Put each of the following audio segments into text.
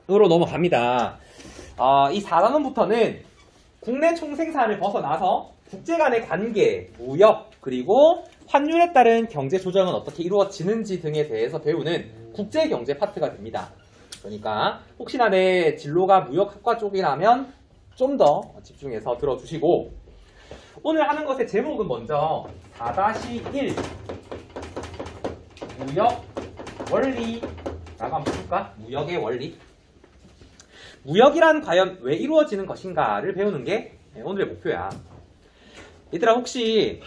넘어갑니다. 이 4단원부터는 국내 총생산을 벗어나서 국제 간의 관계, 무역, 그리고 환율에 따른 경제 조정은 어떻게 이루어지는지 등에 대해서 배우는 국제경제 파트가 됩니다. 그러니까 혹시나 내 진로가 무역학과 쪽이라면 좀 더 집중해서 들어주시고, 오늘 하는 것의 제목은 먼저 4-1 무역 원리라고 한번 볼까? 무역의 원리. 무역이란 과연 왜 이루어지는 것인가를 배우는 게 오늘의 목표야. 얘들아, 혹시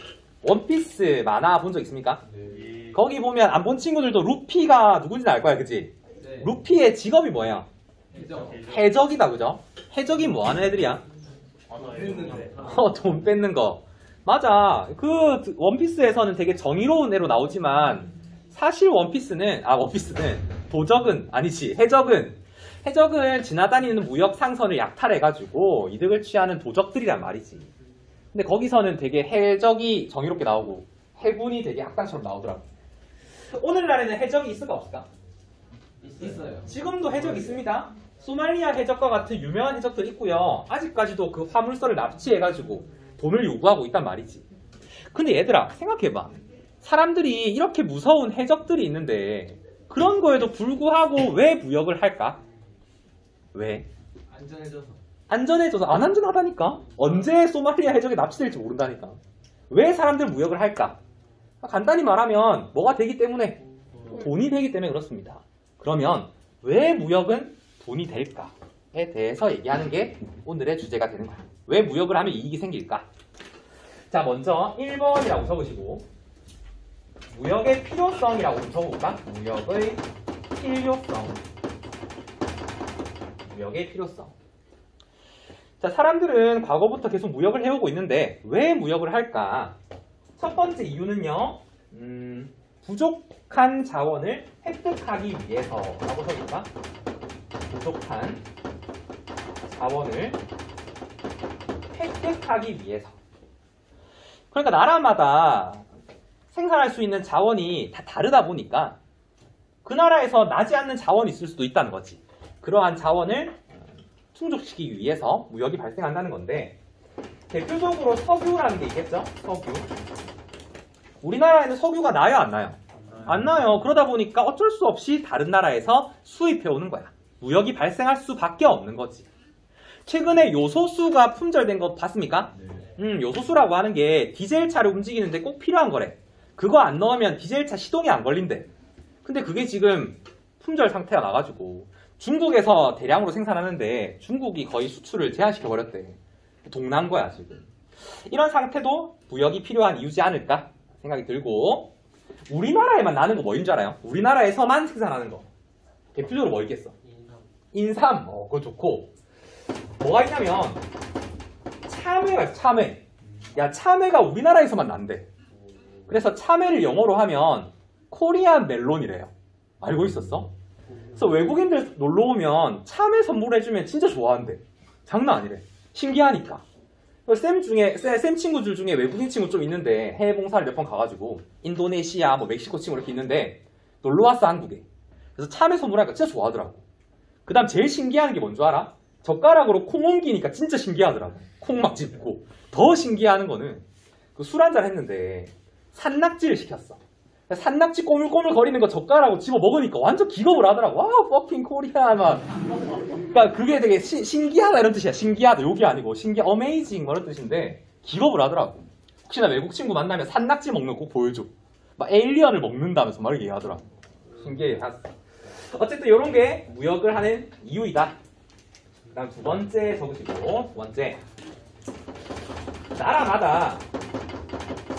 원피스 만화 본 적 있습니까? 네. 거기 보면 안 본 친구들도 루피가 누군지 알 거야, 그치? 네. 루피의 직업이 뭐예요? 해적. 해적이다, 그죠? 해적이 뭐 하는 애들이야? 돈 뺏는 거. 맞아. 그 원피스에서는 되게 정의로운 애로 나오지만 사실 원피스는 도적은 아니지. 해적은 지나다니는 무역 상선을 약탈해가지고 이득을 취하는 도적들이란 말이지. 근데 거기서는 되게 해적이 정의롭게 나오고 해군이 되게 악당처럼 나오더라고. 오늘날에는 해적이 있을까 없을까? 있어요. 지금도 해적 있습니다. 소말리아 해적과 같은 유명한 해적들 있고요. 아직까지도 그 화물선을 납치해가지고 돈을 요구하고 있단 말이지. 근데 얘들아, 생각해봐. 사람들이 이렇게 무서운 해적들이 있는데 그런 거에도 불구하고 왜 무역을 할까? 왜? 안전해져서. 안 안전하다니까? 언제 소말리아 해적이 납치될지 모른다니까. 왜 사람들 무역을 할까? 간단히 말하면 뭐가 되기 때문에? 돈이 되기 때문에 그렇습니다. 그러면 왜 무역은 돈이 될까에 대해서 얘기하는 게 오늘의 주제가 되는 거야. 왜 무역을 하면 이익이 생길까? 자, 먼저 1번이라고 적으시고, 무역의 필요성이라고 좀 적어볼까? 무역의 필요성. 자, 사람들은 과거부터 계속 무역을 해오고 있는데 왜 무역을 할까? 첫 번째 이유는요, 부족한 자원을 획득하기 위해서라고 적을까? 부족한 자원을 획득하기 위해서. 그러니까 나라마다 생산할 수 있는 자원이 다 다르다 보니까 그 나라에서 나지 않는 자원이 있을 수도 있다는 거지. 그러한 자원을 충족시키기 위해서 무역이 발생한다는 건데, 대표적으로 석유라는 게 있겠죠? 석유. 우리나라에는 석유가 나요, 안 나요? 안 나요. 그러다 보니까 어쩔 수 없이 다른 나라에서 수입해 오는 거야. 무역이 발생할 수밖에 없는 거지. 최근에 요소수가 품절된 거 봤습니까? 요소수라고 하는 게 디젤차를 움직이는데 꼭 필요한 거래. 그거 안 넣으면 디젤차 시동이 안 걸린대. 근데 그게 지금 품절 상태가 나가지고 중국에서 대량으로 생산하는데 중국이 거의 수출을 제한시켜버렸대. 동난 거야, 지금. 이런 상태도 무역이 필요한 이유지 않을까 생각이 들고, 우리나라에만 나는 거 뭐인 줄 알아요? 우리나라에서만 생산하는 거. 대표적으로 뭐 있겠어? 인삼. 그거 좋고. 뭐가 있냐면 참외가 있어, 참외. 야, 참외가 우리나라에서만 난대. 그래서 참외를 영어로 하면 코리안 멜론이래요. 알고 있었어? 그래서 외국인들 놀러 오면 참외 선물해주면 진짜 좋아한대. 장난 아니래. 신기하니까. 쌤 친구들 중에 외국인 친구 좀 있는데 해외 봉사를 몇 번 가가지고 인도네시아, 멕시코 친구 이렇게 있는데 놀러 왔어, 한국에. 그래서 참외 선물하니까 진짜 좋아하더라고. 그 다음 제일 신기한 게 뭔 줄 알아? 젓가락으로 콩 옮기니까 진짜 신기하더라고. 콩 막 집고. 더 신기한 거는 그 술 한잔 했는데 산낙지를 시켰어. 산낙지 꼬물꼬물 거리는 거 젓가락으로 집어 먹으니까 완전 기겁을 하더라고. 와, 퍼킹 코리아 막. 그러니까 그게 되게 신기하다 이런 뜻이야. 신기하다. 욕이 아니고 어메이징 뭐 이런 뜻인데 기겁을 하더라고. 혹시나 외국 친구 만나면 산낙지 먹는 거 꼭 보여줘. 막 에일리언을 먹는다면서 막 이렇게 얘기하더라고. 신기해. 어쨌든 이런 게 무역을 하는 이유이다. 그 다음 두 번째 적으시고, 두 번째, 나라마다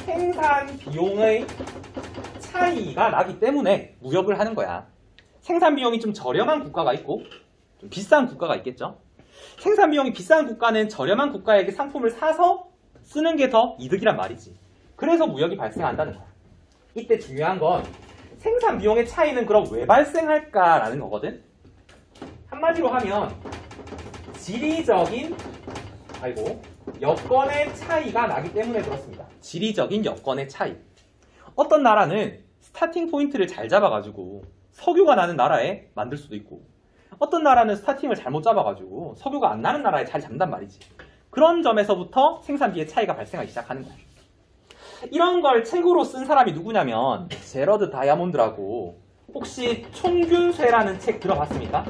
생산 비용의 차이가 나기 때문에 무역을 하는 거야. 생산 비용이 좀 저렴한 국가가 있고 좀 비싼 국가가 있겠죠. 생산 비용이 비싼 국가는 저렴한 국가에게 상품을 사서 쓰는 게 더 이득이란 말이지. 그래서 무역이 발생한다는 거야. 이때 중요한 건 생산 비용의 차이는 그럼 왜 발생할까라는 거거든. 한마디로 하면 지리적인 여건의 차이가 나기 때문에 그렇습니다. 지리적인 여건의 차이. 어떤 나라는 스타팅 포인트를 잘 잡아가지고 석유가 나는 나라에 만들 수도 있고, 어떤 나라는 스타팅을 잘못 잡아가지고 석유가 안 나는 나라에 자리 잡는단 말이지. 그런 점에서부터 생산비의 차이가 발생하기 시작하는 거야. 이런 걸 책으로 쓴 사람이 누구냐면 제러드 다이아몬드라고, 혹시 총균쇠라는 책 들어봤습니까?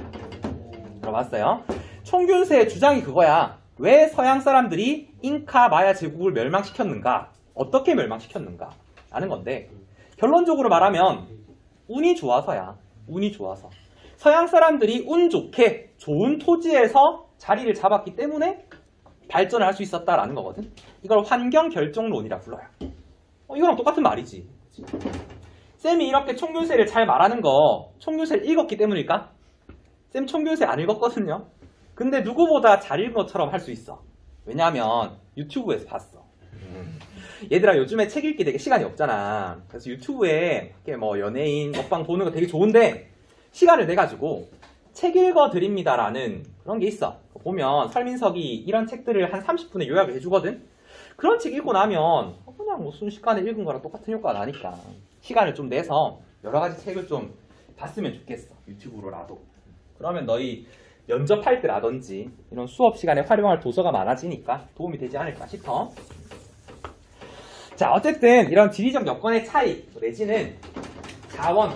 들어봤어요? 총균쇠의 주장이 그거야. 왜 서양 사람들이 잉카 마야 제국을 멸망시켰는가? 어떻게 멸망시켰는가? 라는 건데, 결론적으로 말하면 운이 좋아서야. 운이 좋아서. 서양 사람들이 운 좋게 좋은 토지에서 자리를 잡았기 때문에 발전을 할 수 있었다라는 거거든. 이걸 환경 결정론이라 불러요. 이거랑 똑같은 말이지. 쌤이 이렇게 총균쇠를 잘 말하는 거 총균쇠를 읽었기 때문일까? 쌤 총균쇠 안 읽었거든요. 근데 누구보다 잘 읽은 것처럼 할 수 있어. 왜냐하면 유튜브에서 봤어. 얘들아, 요즘에 책 읽기 되게 시간이 없잖아. 그래서 유튜브에 이렇게 뭐 연예인 먹방 보는 거 되게 좋은데, 시간을 내가지고 책 읽어드립니다라는 그런 게 있어. 보면 설민석이 이런 책들을 한 30분에 요약을 해주거든. 그런 책 읽고 나면 그냥 뭐 순식간에 읽은 거랑 똑같은 효과가 나니까 시간을 좀 내서 여러 가지 책을 좀 봤으면 좋겠어. 유튜브로라도. 그러면 너희 면접할 때라든지 이런 수업 시간에 활용할 도서가 많아지니까 도움이 되지 않을까 싶어. 자, 어쨌든 이런 지리적 여건의 차이 내지는 자원,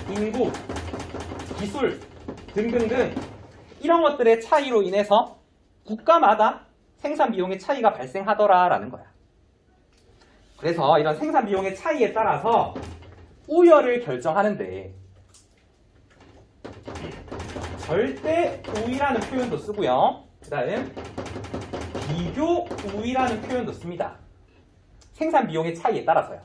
인구, 기술 등등등 이런 것들의 차이로 인해서 국가마다 생산 비용의 차이가 발생하더라라는 거야. 그래서 이런 생산 비용의 차이에 따라서 우열을 결정하는데 절대 우위라는 표현도 쓰고요. 그 다음 비교 우위라는 표현도 씁니다. 생산 비용의 차이에 따라서요.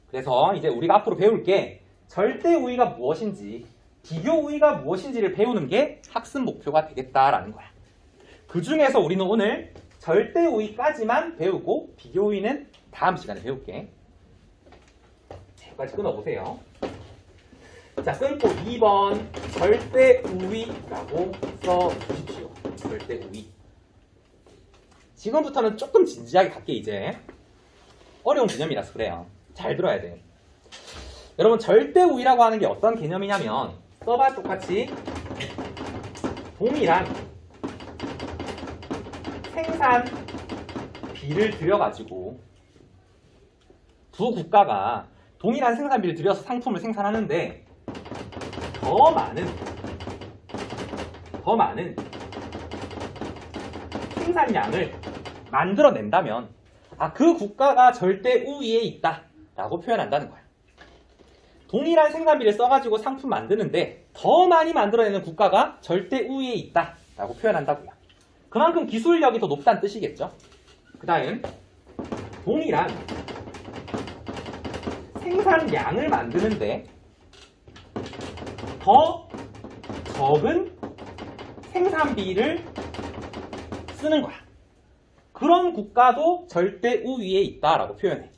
그래서 이제 우리가 앞으로 배울 게 절대 우위가 무엇인지, 비교 우위가 무엇인지를 배우는 게 학습 목표가 되겠다라는 거야. 그 중에서 우리는 오늘 절대 우위까지만 배우고 비교 우위는 다음 시간에 배울게. 여기까지 끊어보세요. 자, 끊고 2번 절대 우위라고 써주십시오. 절대 우위. 지금부터는 조금 진지하게 갈게. 이제 어려운 개념이라서 그래요. 잘 들어야 돼. 여러분, 절대 우위라고 하는 게 어떤 개념이냐면, 써봐 똑같이 동일한 생산비를 들여가지고 두 국가가 동일한 생산비를 들여서 상품을 생산하는데 더 많은 생산량을 만들어낸다면 그 국가가 절대 우위에 있다라고 표현한다는 거야. 동일한 생산비를 써가지고 상품 만드는데 더 많이 만들어내는 국가가 절대 우위에 있다라고 표현한다고요. 그만큼 기술력이 더 높다는 뜻이겠죠. 그 다음 동일한 생산량을 만드는데 더 적은 생산비를 쓰는 거야. 그런 국가도 절대 우위에 있다라고 표현해.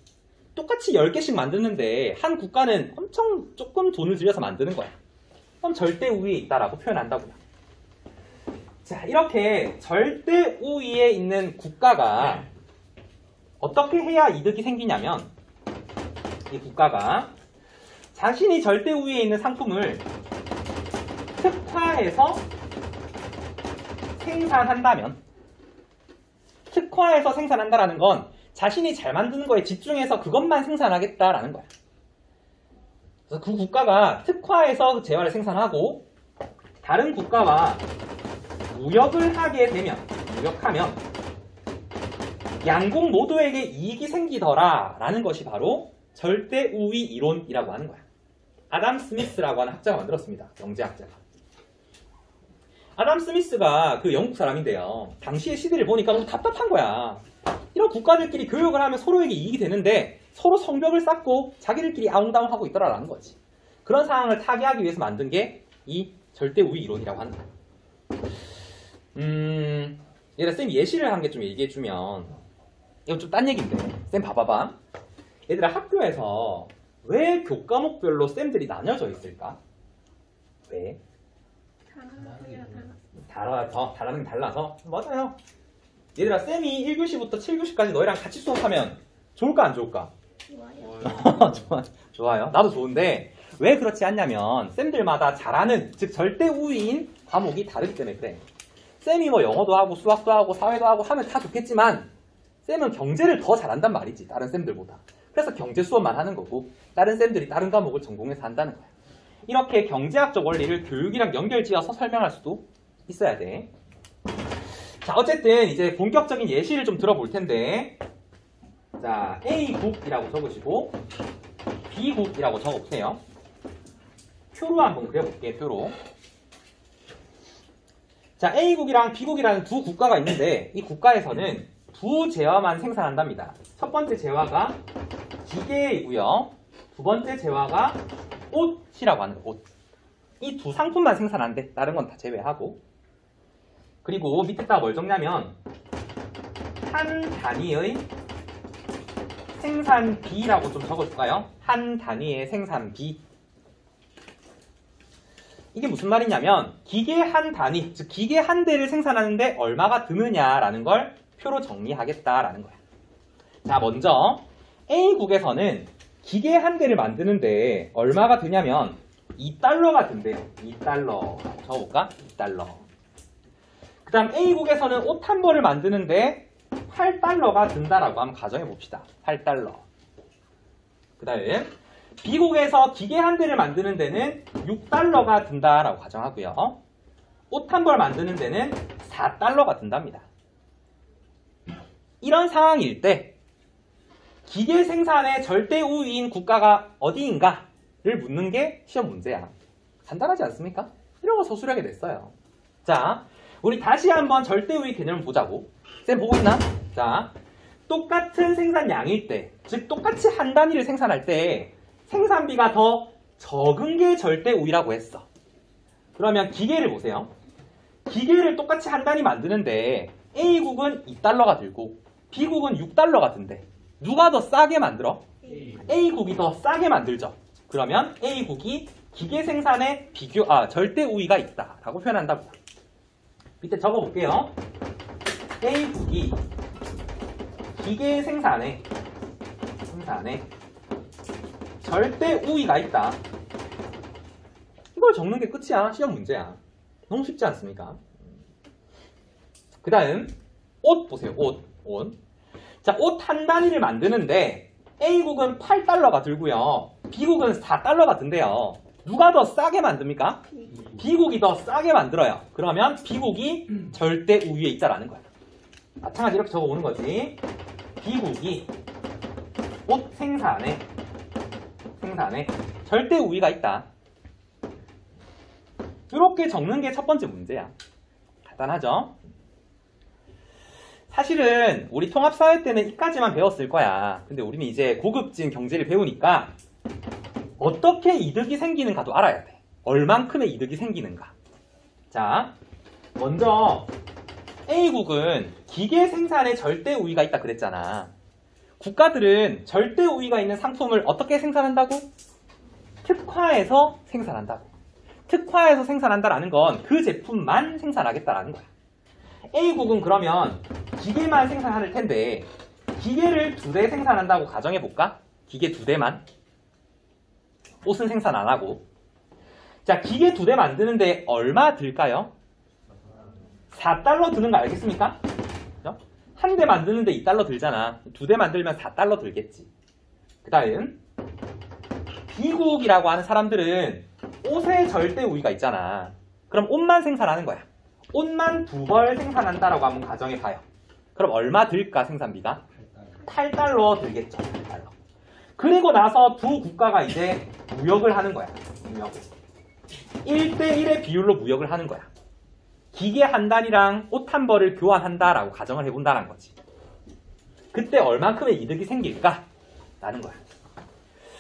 똑같이 10개씩 만드는데 한 국가는 엄청 조금 돈을 들여서 만드는 거야. 그럼 절대 우위에 있다라고 표현한다고요. 자, 이렇게 절대 우위에 있는 국가가 어떻게 해야 이득이 생기냐면, 이 국가가 자신이 절대 우위에 있는 상품을 특화해서 생산한다면, 특화해서 생산한다라는 건 자신이 잘 만드는 거에 집중해서 그것만 생산하겠다라는 거야. 그래서 그 국가가 특화해서 재화를 생산하고 다른 국가와 무역을 하게 되면, 무역하면 양국 모두에게 이익이 생기더라 라는 것이 바로 절대 우위 이론이라고 하는 거야. 아담 스미스라고 하는 학자가 만들었습니다. 경제학자가. 아담 스미스가 그 영국 사람인데요. 당시의 시대를 보니까 너무 답답한 거야. 이런 국가들끼리 교역을 하면 서로에게 이익이 되는데 서로 성벽을 쌓고 자기들끼리 아웅다웅하고 있더라라는 거지. 그런 상황을 타개하기 위해서 만든 게 이 절대 우위 이론이라고 하는 거야. 얘들아, 쌤 예시를 한 개 좀 얘기해주면, 이건 좀 딴 얘기인데, 쌤 봐봐봐. 얘들아, 학교에서 왜 교과목별로 쌤들이 나뉘어져 있을까? 왜? 다른 게 달라서? 맞아요. 얘들아, 쌤이 1교시부터 7교시까지 너희랑 같이 수업하면 좋을까 안 좋을까? 좋아요. 좋아요. 나도 좋은데 왜 그렇지 않냐면 쌤들마다 잘하는, 즉 절대 우위인 과목이 다르기 때문에 그래. 쌤이 뭐 영어도 하고 수학도 하고 사회도 하고 하면 다 좋겠지만 쌤은 경제를 더 잘한단 말이지, 다른 쌤들보다. 그래서 경제 수업만 하는 거고 다른 쌤들이 다른 과목을 전공해서 한다는 거야. 이렇게 경제학적 원리를 교육이랑 연결지어서 설명할 수도 있어야 돼. 자, 어쨌든 이제 본격적인 예시를 좀 들어볼 텐데, 자, A국이라고 적으시고 B국이라고 적어보세요. 표로 한번 그려볼게요. 표로. 자, A국이랑 B국이라는 두 국가가 있는데 이 국가에서는 두 재화만 생산한답니다. 첫 번째 재화가 기계이고요. 두 번째 재화가 옷이라고 하는 옷. 이 두 상품만 생산한대. 다른 건 다 제외하고. 그리고 밑에다가 뭘 적냐면 한 단위의 생산비라고 좀 적어줄까요? 한 단위의 생산비. 이게 무슨 말이냐면 기계 한 단위, 즉 기계 한 대를 생산하는데 얼마가 드느냐라는 걸 표로 정리하겠다라는 거야. 자, 먼저 A국에서는 기계 한 대를 만드는데 얼마가 드냐면 2달러가 든대요. 2달러. 적어볼까? 2달러. 그 다음 A국에서는 옷 한 벌을 만드는데 8달러가 든다라고 한번 가정해봅시다. 8달러. 그 다음 B국에서 기계 한 대를 만드는 데는 6달러가 든다라고 가정하고요. 옷 한 벌 만드는 데는 4달러가 든답니다. 이런 상황일 때 기계 생산의 절대 우위인 국가가 어디인가를 묻는 게 시험 문제야. 간단하지 않습니까? 이런 거 서술하게 됐어요. 자, 우리 다시 한번 절대 우위 개념을 보자고. 쌤 보고 있나? 자, 똑같은 생산량일 때, 즉 똑같이 한 단위를 생산할 때 생산비가 더 적은 게 절대 우위라고 했어. 그러면 기계를 보세요. 기계를 똑같이 한 단위 만드는데 A국은 2달러가 들고 B국은 6달러가 든대. 누가 더 싸게 만들어? A국이 더 싸게 만들죠. 그러면 A국이 기계 생산에 절대 우위가 있다라고 표현한다고. 밑에 적어볼게요. A국이 기계 생산에 절대 우위가 있다. 이걸 적는 게 끝이야. 시험 문제야. 너무 쉽지 않습니까? 그 다음 옷 보세요. 옷. 자, 옷 한 단위를 만드는데 A국은 8달러가 들고요. B국은 4달러가 든대요. 누가 더 싸게 만듭니까? B국이 더 싸게 만들어요. 그러면 B국이 절대 우위에 있다라는 거야. 마찬가지로 이렇게 적어보는 거지. B국이 옷 생산에 절대 우위가 있다. 이렇게 적는 게 첫 번째 문제야. 간단하죠? 사실은 우리 통합사회 때는 이까지만 배웠을 거야. 근데 우리는 이제 고급진 경제를 배우니까 어떻게 이득이 생기는가도 알아야 돼. 얼만큼의 이득이 생기는가. 자, 먼저 A국은 기계 생산에 절대 우위가 있다 그랬잖아. 국가들은 절대 우위가 있는 상품을 어떻게 생산한다고? 특화해서 생산한다고. 특화해서 생산한다라는 건 그 제품만 생산하겠다라는 거야. A국은 그러면 기계만 생산할 텐데 기계를 2대 생산한다고 가정해볼까? 기계 2대만. 옷은 생산 안 하고. 자, 기계 2대 만드는데 얼마 들까요? 4달러 드는 거 알겠습니까? 한 대 만드는데 2달러 들잖아. 2대 만들면 4달러 들겠지. 그 다음 B국이라고 하는 사람들은 옷에 절대 우위가 있잖아. 그럼 옷만 생산하는 거야. 옷만 2벌 생산한다라고 한번 가정해봐요. 그럼 얼마 들까 생산비가? 8달러 들겠죠. 8달러. 그리고 나서 두 국가가 이제 무역을 하는 거야. 무역을. 1대1의 비율로 무역을 하는 거야. 기계 한 단위랑 옷 한 벌을 교환한다라고 가정을 해본다는 거지. 그때 얼만큼의 이득이 생길까? 라는 거야.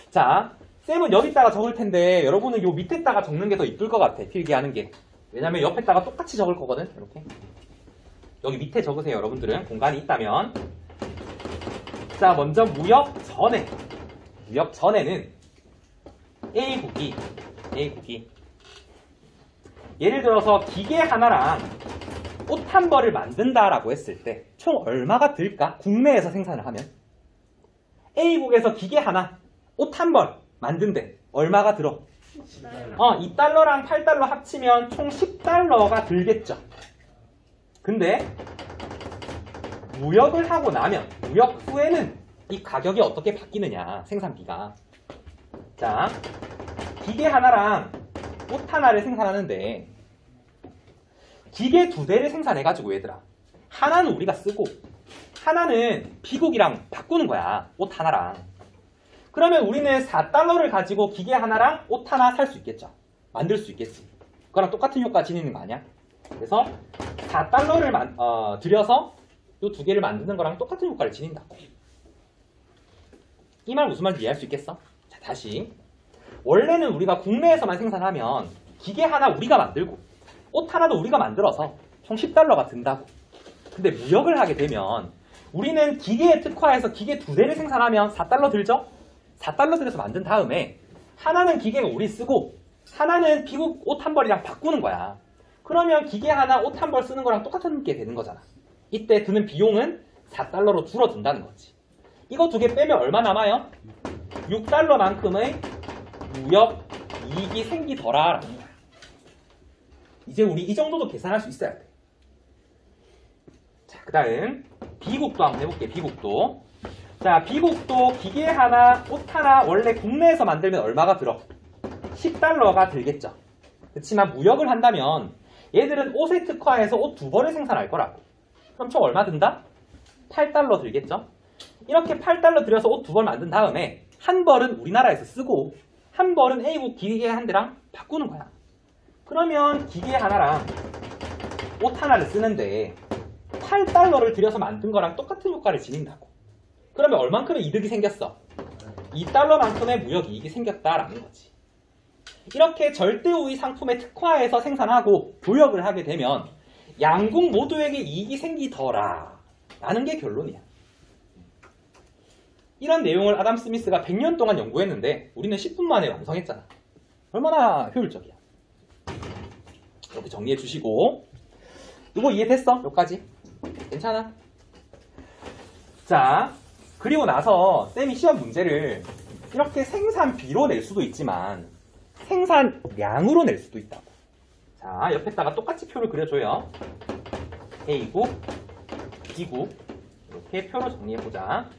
자, 쌤은 여기다가 적을 텐데 여러분은 요 밑에다가 적는 게 더 이쁠 것 같아. 필기하는 게. 왜냐면 옆에다가 똑같이 적을 거거든. 이렇게. 여기 밑에 적으세요. 여러분들은 공간이 있다면. 자, 먼저 무역 전에는 A국이 예를 들어서 기계 하나랑 옷 한 벌을 만든다라고 했을 때 총 얼마가 들까? 국내에서 생산을 하면 A국에서 기계 하나, 옷 한 벌 만든대. 얼마가 들어? 2달러랑 8달러 합치면 총 10달러가 들겠죠. 근데 무역을 하고 나면 무역 후에는 이 가격이 어떻게 바뀌느냐, 생산비가. 자, 기계 하나랑 옷 하나를 생산하는데 기계 2대를 생산해가지고 얘들아, 하나는 우리가 쓰고 하나는 비국이랑 바꾸는 거야, 옷 하나랑. 그러면 우리는 4달러를 가지고 기계 하나랑 옷 하나 살 수 있겠죠. 만들 수 있겠지. 그거랑 똑같은 효과 지니는 거 아니야? 그래서 4달러를 들여서 이 2개를 만드는 거랑 똑같은 효과를 지닌다고. 이 말 무슨 말인지 이해할 수 있겠어? 자, 다시. 원래는 우리가 국내에서만 생산하면 기계 하나 우리가 만들고 옷 하나도 우리가 만들어서 총 10달러가 든다고. 근데 무역을 하게 되면 우리는 기계에 특화해서 기계 2대를 생산하면 4달러 들죠? 4달러 들여서 만든 다음에 하나는 기계가 우리 쓰고 하나는 비국 옷 한 벌이랑 바꾸는 거야. 그러면 기계 하나 옷 한 벌 쓰는 거랑 똑같은 게 되는 거잖아. 이때 드는 비용은 4달러로 줄어든다는 거지. 이거 2개 빼면 얼마 남아요? 6달러만큼의 무역 이익이 생기더라라는 거야. 이제 우리 이 정도도 계산할 수 있어야 돼. 자, 그 다음 비국도 한번 해볼게. 비국도. 자, 비국도 기계 하나, 옷 하나 원래 국내에서 만들면 얼마가 들어? 10달러가 들겠죠. 그렇지만 무역을 한다면 얘들은 옷에 특화해서 옷 2벌을 생산할 거라고. 그럼 총 얼마 든다? 8달러 들겠죠. 이렇게 8달러 들여서 옷 2벌 만든 다음에 한 벌은 우리나라에서 쓰고 한 벌은 A국 기계 한 대랑 바꾸는 거야. 그러면 기계 하나랑 옷 하나를 쓰는데 8달러를 들여서 만든 거랑 똑같은 효과를 지닌다고. 그러면 얼만큼의 이득이 생겼어? 2달러만큼의 무역 이익이 생겼다라는 거지. 이렇게 절대우위 상품에 특화해서 생산하고 교역을 하게 되면 양국 모두에게 이익이 생기더라 라는 게 결론이야. 이런 내용을 아담 스미스가 100년 동안 연구했는데 우리는 10분 만에 완성했잖아. 얼마나 효율적이야. 이렇게 정리해 주시고, 이거 이해됐어? 여기까지? 괜찮아? 자, 그리고 나서 쌤이 시험 문제를 이렇게 생산비로 낼 수도 있지만 생산량으로 낼 수도 있다고. 자, 옆에다가 똑같이 표를 그려줘요. A국, B국 이렇게 표로 정리해보자.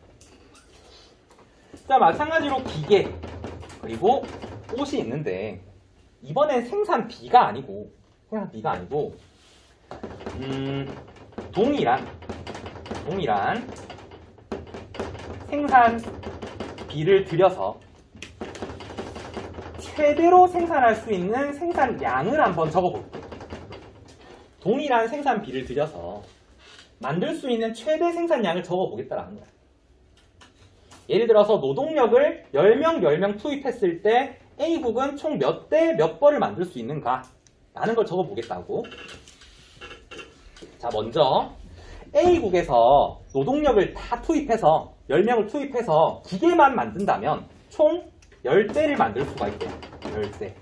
자, 마찬가지로 기계 그리고 옷이 있는데 이번엔 생산비가 아니고 동일한 생산비를 들여서 최대로 생산할 수 있는 생산량을 한번 적어볼게요. 동일한 생산비를 들여서 만들 수 있는 최대 생산량을 적어보겠다라는 거야. 예를 들어서 노동력을 10명 투입했을 때 A국은 총 몇 대 몇 벌을 만들 수 있는가 라는 걸 적어보겠다고. 자, 먼저 A국에서 노동력을 다 투입해서 10명을 투입해서 기계만 만든다면 총 10대를 만들 수가 있대요. 10대.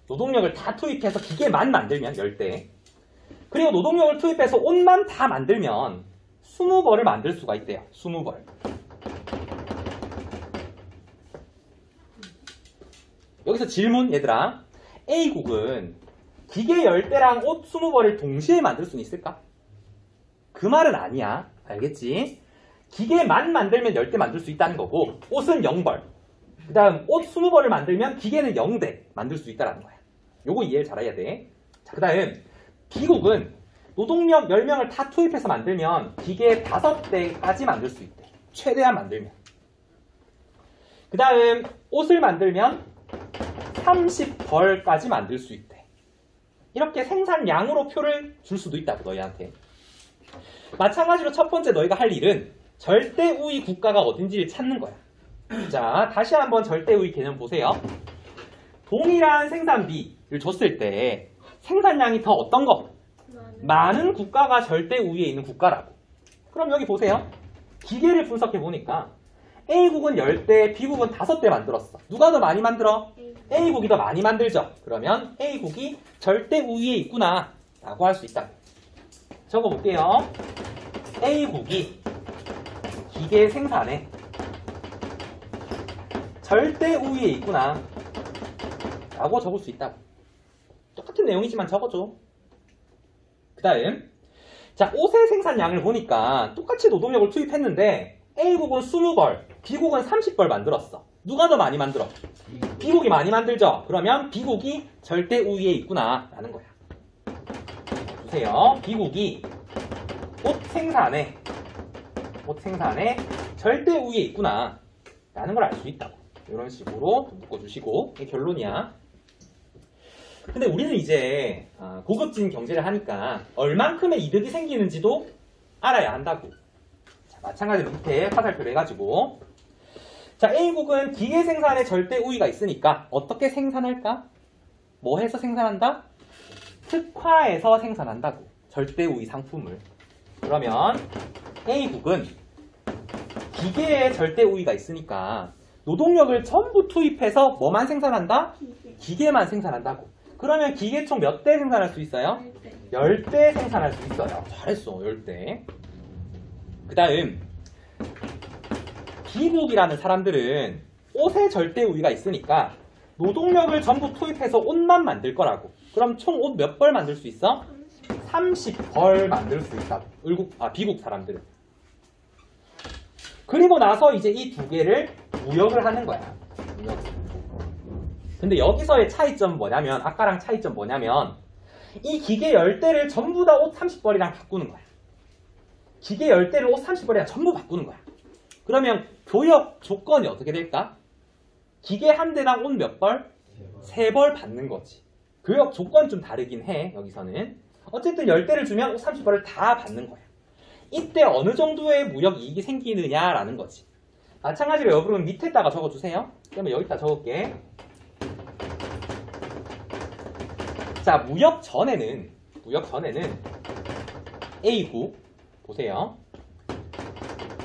노동력을 다 투입해서 기계만 만들면 10대. 그리고 노동력을 투입해서 옷만 다 만들면 20벌을 만들 수가 있대요. 20벌. 여기서 질문 얘들아. A국은 기계 10대랑 옷 20벌을 동시에 만들 수는 있을까? 그 말은 아니야. 알겠지? 기계만 만들면 10대 만들 수 있다는 거고 옷은 0벌. 그 다음 옷 20벌을 만들면 기계는 0대 만들 수 있다는 거야. 요거 이해를 잘해야 돼. 자, 그 다음 B국은 노동력 10명을 다 투입해서 만들면 기계 5대까지 만들 수 있대. 최대한 만들면. 그 다음 옷을 만들면 30벌까지 만들 수 있대. 이렇게 생산량으로 표를 줄 수도 있다고 너희한테. 마찬가지로 첫 번째 너희가 할 일은 절대우위 국가가 어딘지를 찾는 거야. 자, 다시 한번 절대우위 개념 보세요. 동일한 생산비를 줬을 때 생산량이 더 어떤 거? 많은 국가가 절대우위에 있는 국가라고. 그럼 여기 보세요. 기계를 분석해 보니까 A국은 10대, B국은 5대 만들었어. 누가 더 많이 만들어? A국이 더 많이 만들죠. 그러면 A국이 절대우위에 있구나 라고 할 수 있다. 적어볼게요. A국이 기계 생산에 절대 우위에 있구나 라고 적을 수 있다고. 똑같은 내용이지만 적어줘. 그 다음 자, 옷의 생산량을 보니까 똑같이 노동력을 투입했는데 A국은 20벌, B국은 30벌 만들었어. 누가 더 많이 만들어? B국이 많이 만들죠? 그러면 B국이 절대 우위에 있구나 라는 거야. 보세요. B국이 옷 생산에 절대 우위에 있구나 라는 걸 알 수 있다고. 이런 식으로 묶어주시고 이게 결론이야. 근데 우리는 이제 고급진 경제를 하니까 얼만큼의 이득이 생기는지도 알아야 한다고. 자, 마찬가지로 밑에 화살표를 해가지고 자, A국은 기계 생산에 절대 우위가 있으니까 어떻게 생산할까? 뭐 해서 생산한다? 특화해서 생산한다고. 절대 우위 상품을. 그러면 A국은 기계에 절대 우위가 있으니까 노동력을 전부 투입해서 뭐만 생산한다? 기계만 생산한다고. 그러면 기계 총 몇 대 생산할 수 있어요? 10대 생산할 수 있어요. 잘했어. 10대. 그 다음 B국이라는 사람들은 옷에 절대 우위가 있으니까 노동력을 전부 투입해서 옷만 만들 거라고. 그럼 총 옷 몇 벌 만들 수 있어? 30벌 만들 수 있다고. B국 사람들은. 그리고 나서 이제 이 두 개를 무역을 하는 거야. 무역. 근데 여기서의 차이점은 뭐냐면, 아까랑 차이점 뭐냐면, 이 기계 10대를 전부 다 옷 30벌이랑 바꾸는 거야. 기계 10대를 옷 30벌이랑 전부 바꾸는 거야. 그러면 교역 조건이 어떻게 될까? 기계 한 대당 옷 몇 벌? 3벌 받는 거지. 교역 조건이 좀 다르긴 해, 여기서는. 어쨌든 10대를 주면 옷 30벌을 다 받는 거야. 이때 어느 정도의 무역 이익이 생기느냐라는 거지. 마찬가지로 여러분 밑에다가 적어주세요. 그러면 여기다 적을게. 자, 무역 전에는 A국 보세요.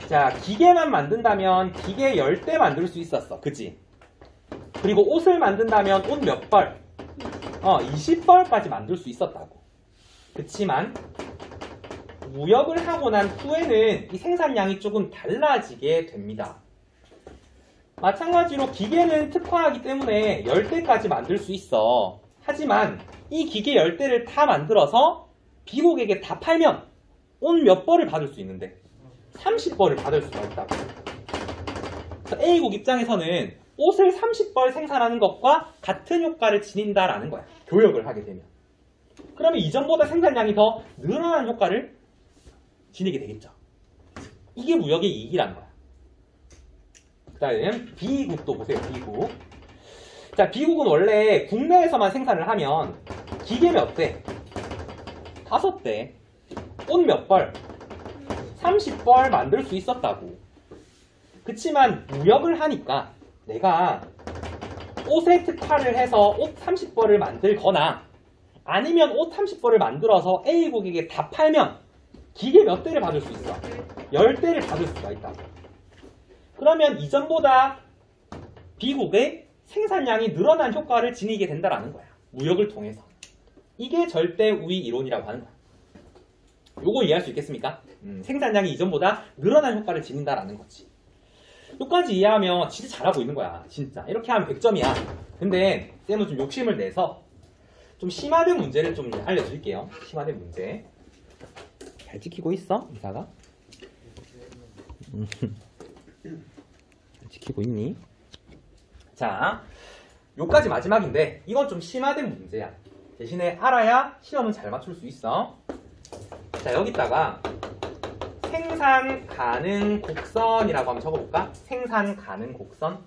자, 기계만 만든다면 기계 10대 만들 수 있었어. 그치? 그리고 옷을 만든다면 옷 몇 벌? 20벌까지 만들 수 있었다고. 그치만 무역을 하고 난 후에는 이 생산량이 조금 달라지게 됩니다. 마찬가지로 기계는 특화하기 때문에 10대까지 만들 수 있어. 하지만 이 기계 10대를 다 만들어서 B국에게 다 팔면 옷 몇 벌을 받을 수 있는데 30벌을 받을 수가 있다고. A국 입장에서는 옷을 30벌 생산하는 것과 같은 효과를 지닌다라는 거야. 교역을 하게 되면. 그러면 이전보다 생산량이 더 늘어나는 효과를 지니게 되겠죠. 이게 무역의 이익이라는 거야. 그 다음 B국도 보세요. B국. 자, B국은 원래 국내에서만 생산을 하면 기계 몇 대? 5대. 옷 몇 벌? 30벌 만들 수 있었다고. 그치만 무역을 하니까 내가 옷에 특화를 해서 옷 30벌을 만들거나 아니면 옷 30벌을 만들어서 A국에게 다 팔면 기계 몇 대를 받을 수 있어? 10대를 받을 수가 있다고. 그러면 이전보다 B국의 생산량이 늘어난 효과를 지니게 된다는 거야. 무역을 통해서. 이게 절대 우위 이론이라고 하는 거야. 요거 이해할 수 있겠습니까? 생산량이 이전보다 늘어난 효과를 지닌다라는 거지. 여기까지 이해하면 진짜 잘하고 있는 거야. 진짜. 이렇게 하면 100점이야. 근데 쌤은 좀 욕심을 내서 좀 심화된 문제를 좀 알려드릴게요. 심화된 문제. 잘 지키고 있어? 이사가? 잘 지키고 있니? 자, 요까지 마지막인데 이건 좀 심화된 문제야. 대신에 알아야 시험은 잘 맞출 수 있어. 자, 여기다가 생산 가능 곡선이라고 한번 적어볼까? 생산 가능 곡선.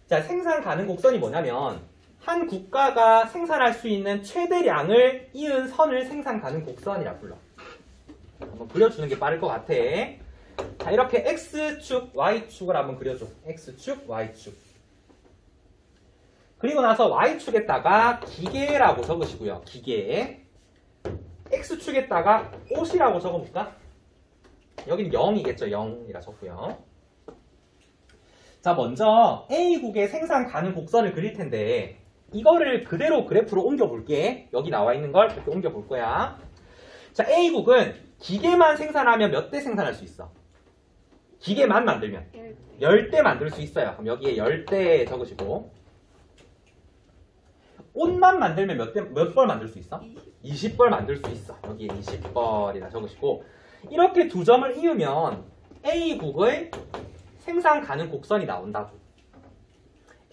자, 생산 가능 곡선이 뭐냐면 한 국가가 생산할 수 있는 최대량을 이은 선을 생산 가능 곡선이라 불러. 한번 그려주는 게 빠를 것 같아. 자, 이렇게 X축, Y축을 한번 그려줘. X축, Y축. 그리고 나서 Y축에다가 기계라고 적으시고요. 기계. X축에다가 옷이라고 적어볼까? 여기는 0이겠죠. 0이라 적고요. 자, 먼저 A국의 생산 가능 곡선을 그릴 텐데 이거를 그대로 그래프로 옮겨볼게. 여기 나와 있는 걸 이렇게 옮겨볼 거야. 자, A국은 기계만 생산하면 몇 대 생산할 수 있어? 기계만 만들면 10대 만들 수 있어요. 그럼 여기에 10대 적으시고 옷만 만들면 몇 벌 만들 수 있어? 20벌 만들 수 있어. 여기에 20벌이나 적으시고 이렇게 두 점을 이으면 A국의 생산 가능 곡선이 나온다고.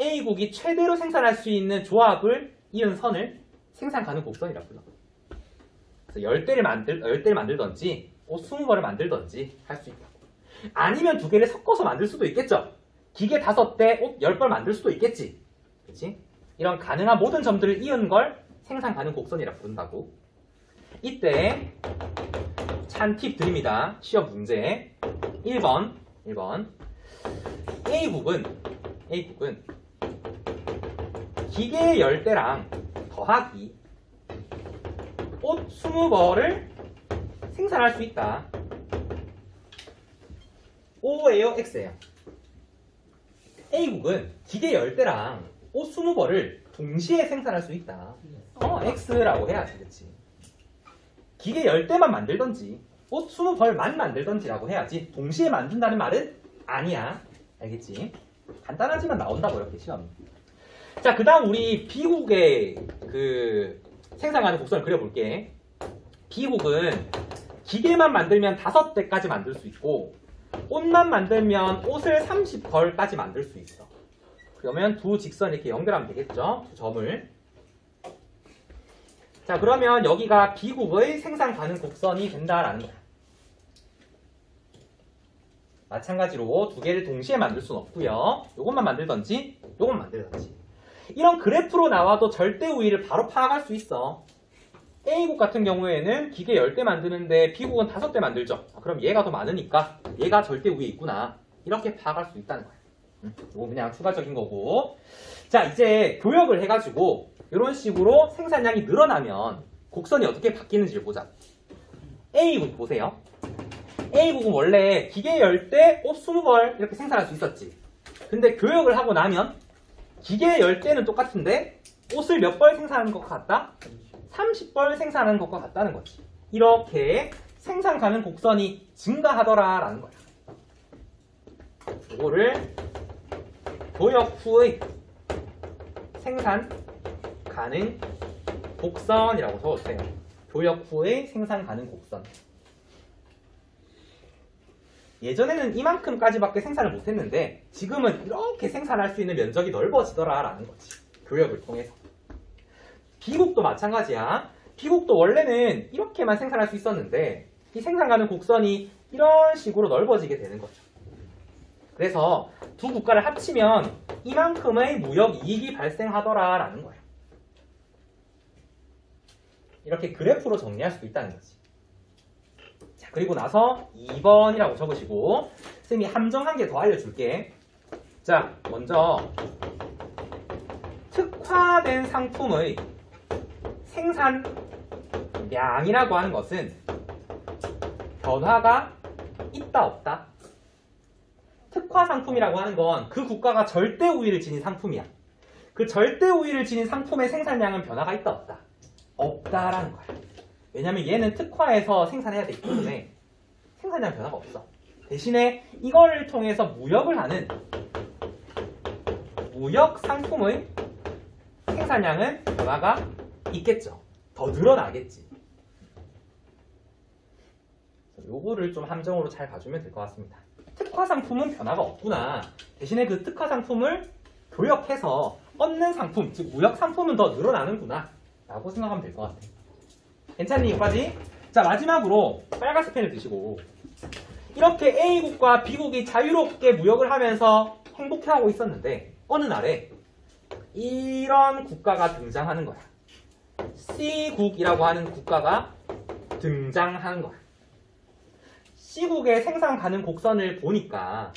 A국이 최대로 생산할 수 있는 조합을 이은 선을 생산 가능 곡선이라고 불러. 그래서 10대를 만들던지 옷 20벌을 만들던지 할 수 있다고. 아니면 두 개를 섞어서 만들 수도 있겠죠. 기계 5대, 옷 10벌 만들 수도 있겠지. 그치? 이런 가능한 모든 점들을 이은 걸 생산 가능 곡선이라고 부른다고. 이때 찬 팁 드립니다. 시험 문제 1번 A국은 기계 10대랑 더하기 옷 20벌을 생산할 수 있다. O예요? X예요? A국은 기계 10대랑 옷 20벌을 동시에 생산할 수 있다. X라고 해야지, 그치? 기계 10대만 만들던지 옷 20벌만 만들던지라고 해야지 동시에 만든다는 말은 아니야. 알겠지? 간단하지만 나온다고 이렇게 시험이. 자, 그 다음 우리 B국의 그 생산하는 곡선을 그려볼게. B국은 기계만 만들면 5대까지 만들 수 있고 옷만 만들면 옷을 30벌까지 만들 수 있어. 그러면 두 직선 이렇게 연결하면 되겠죠? 두 점을. 자, 그러면 여기가 B국의 생산 가능 곡선이 된다라는 거야. 마찬가지로 두 개를 동시에 만들 수는 없고요. 요것만 만들던지 요것만 만들던지. 이런 그래프로 나와도 절대 우위를 바로 파악할 수 있어. A국 같은 경우에는 기계 10대 만드는데 B국은 5대 만들죠. 그럼 얘가 더 많으니까 얘가 절대 우위에 있구나. 이렇게 파악할 수 있다는 거야. 이거 그냥 추가적인 거고. 자, 이제 교역을 해가지고 이런 식으로 생산량이 늘어나면 곡선이 어떻게 바뀌는지를 보자. A국 보세요. A국은 원래 기계 10대, 옷 20벌 이렇게 생산할 수 있었지. 근데 교역을 하고 나면 기계 10대는 똑같은데 옷을 몇 벌 생산하는 것 같다? 30벌 생산하는 것과 같다는 거지. 이렇게 생산 가능 곡선이 증가하더라라는 거야. 이거를 교역 후의 생산 가능 곡선이라고 적어주세요. 교역 후의 생산 가능 곡선. 예전에는 이만큼까지밖에 생산을 못했는데 지금은 이렇게 생산할 수 있는 면적이 넓어지더라라는 거지. 교역을 통해서. B국도 마찬가지야. B국도 원래는 이렇게만 생산할 수 있었는데 이 생산 가능 곡선이 이런 식으로 넓어지게 되는 거죠. 그래서 두 국가를 합치면 이만큼의 무역 이익이 발생하더라라는 거예요. 이렇게 그래프로 정리할 수도 있다는 거지. 자, 그리고 나서 2번이라고 적으시고 쌤이 함정 한 개 더 알려줄게. 자, 먼저 특화된 상품의 생산량이라고 하는 것은 변화가 있다 없다? 특화 상품이라고 하는 건 그 국가가 절대 우위를 지닌 상품이야. 그 절대 우위를 지닌 상품의 생산량은 변화가 있다 없다? 없다라는 거야. 왜냐면 얘는 특화해서 생산해야 되기 때문에 생산량 변화가 없어. 대신에 이거를 통해서 무역을 하는 무역 상품의 생산량은 변화가 있겠죠. 더 늘어나겠지. 요거를 좀 함정으로 잘 봐주면 될 것 같습니다. 특화 상품은 변화가 없구나. 대신에 그 특화 상품을 교역해서 얻는 상품, 즉 무역 상품은 더 늘어나는구나 라고 생각하면 될 것 같아. 괜찮니? 여기까지? 자, 마지막으로 빨간색 펜을 드시고 이렇게 A국과 B국이 자유롭게 무역을 하면서 행복해하고 있었는데 어느 날에 이런 국가가 등장하는 거야. C국이라고 하는 국가가 등장하는 거야. C국의 생산 가능 곡선을 보니까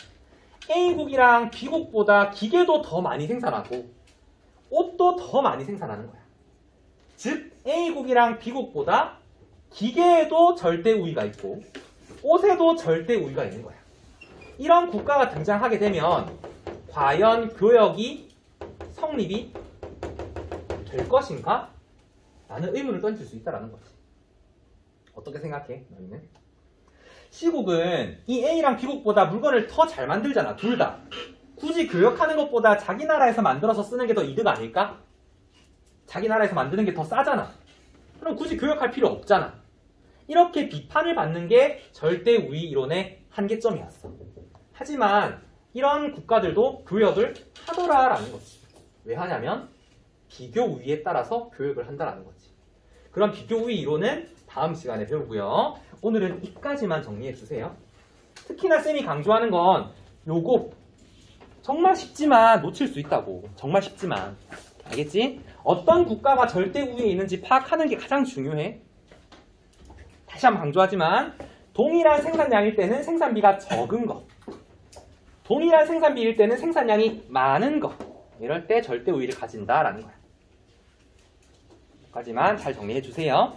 A국이랑 B국보다 기계도 더 많이 생산하고 옷도 더 많이 생산하는 거야. 즉 A국이랑 B국보다 기계에도 절대 우위가 있고 옷에도 절대 우위가 있는 거야. 이런 국가가 등장하게 되면 과연 교역이 성립이 될 것인가? 라는 의문을 던질 수 있다는 거지. 어떻게 생각해? 너희는? C국은 이 A랑 B국보다 물건을 더 잘 만들잖아, 둘 다. 굳이 교역하는 것보다 자기 나라에서 만들어서 쓰는 게 더 이득 아닐까? 자기 나라에서 만드는 게 더 싸잖아. 그럼 굳이 교역할 필요 없잖아. 이렇게 비판을 받는 게 절대 우위 이론의 한계점이었어. 하지만 이런 국가들도 교역을 하더라라는 거지. 왜 하냐면 비교 우위에 따라서 교역을 한다라는 거지. 그럼 비교 우위 이론은 다음 시간에 배우고요. 오늘은 이까지만 정리해 주세요. 특히나 쌤이 강조하는 건 요거 정말 쉽지만 놓칠 수 있다고. 정말 쉽지만. 알겠지? 어떤 국가가 절대 우위에 있는지 파악하는 게 가장 중요해. 다시 한번 강조하지만 동일한 생산량일 때는 생산비가 적은 것, 동일한 생산비일 때는 생산량이 많은 것, 이럴 때 절대 우위를 가진다라는 거야. 여기까지만 잘 정리해 주세요.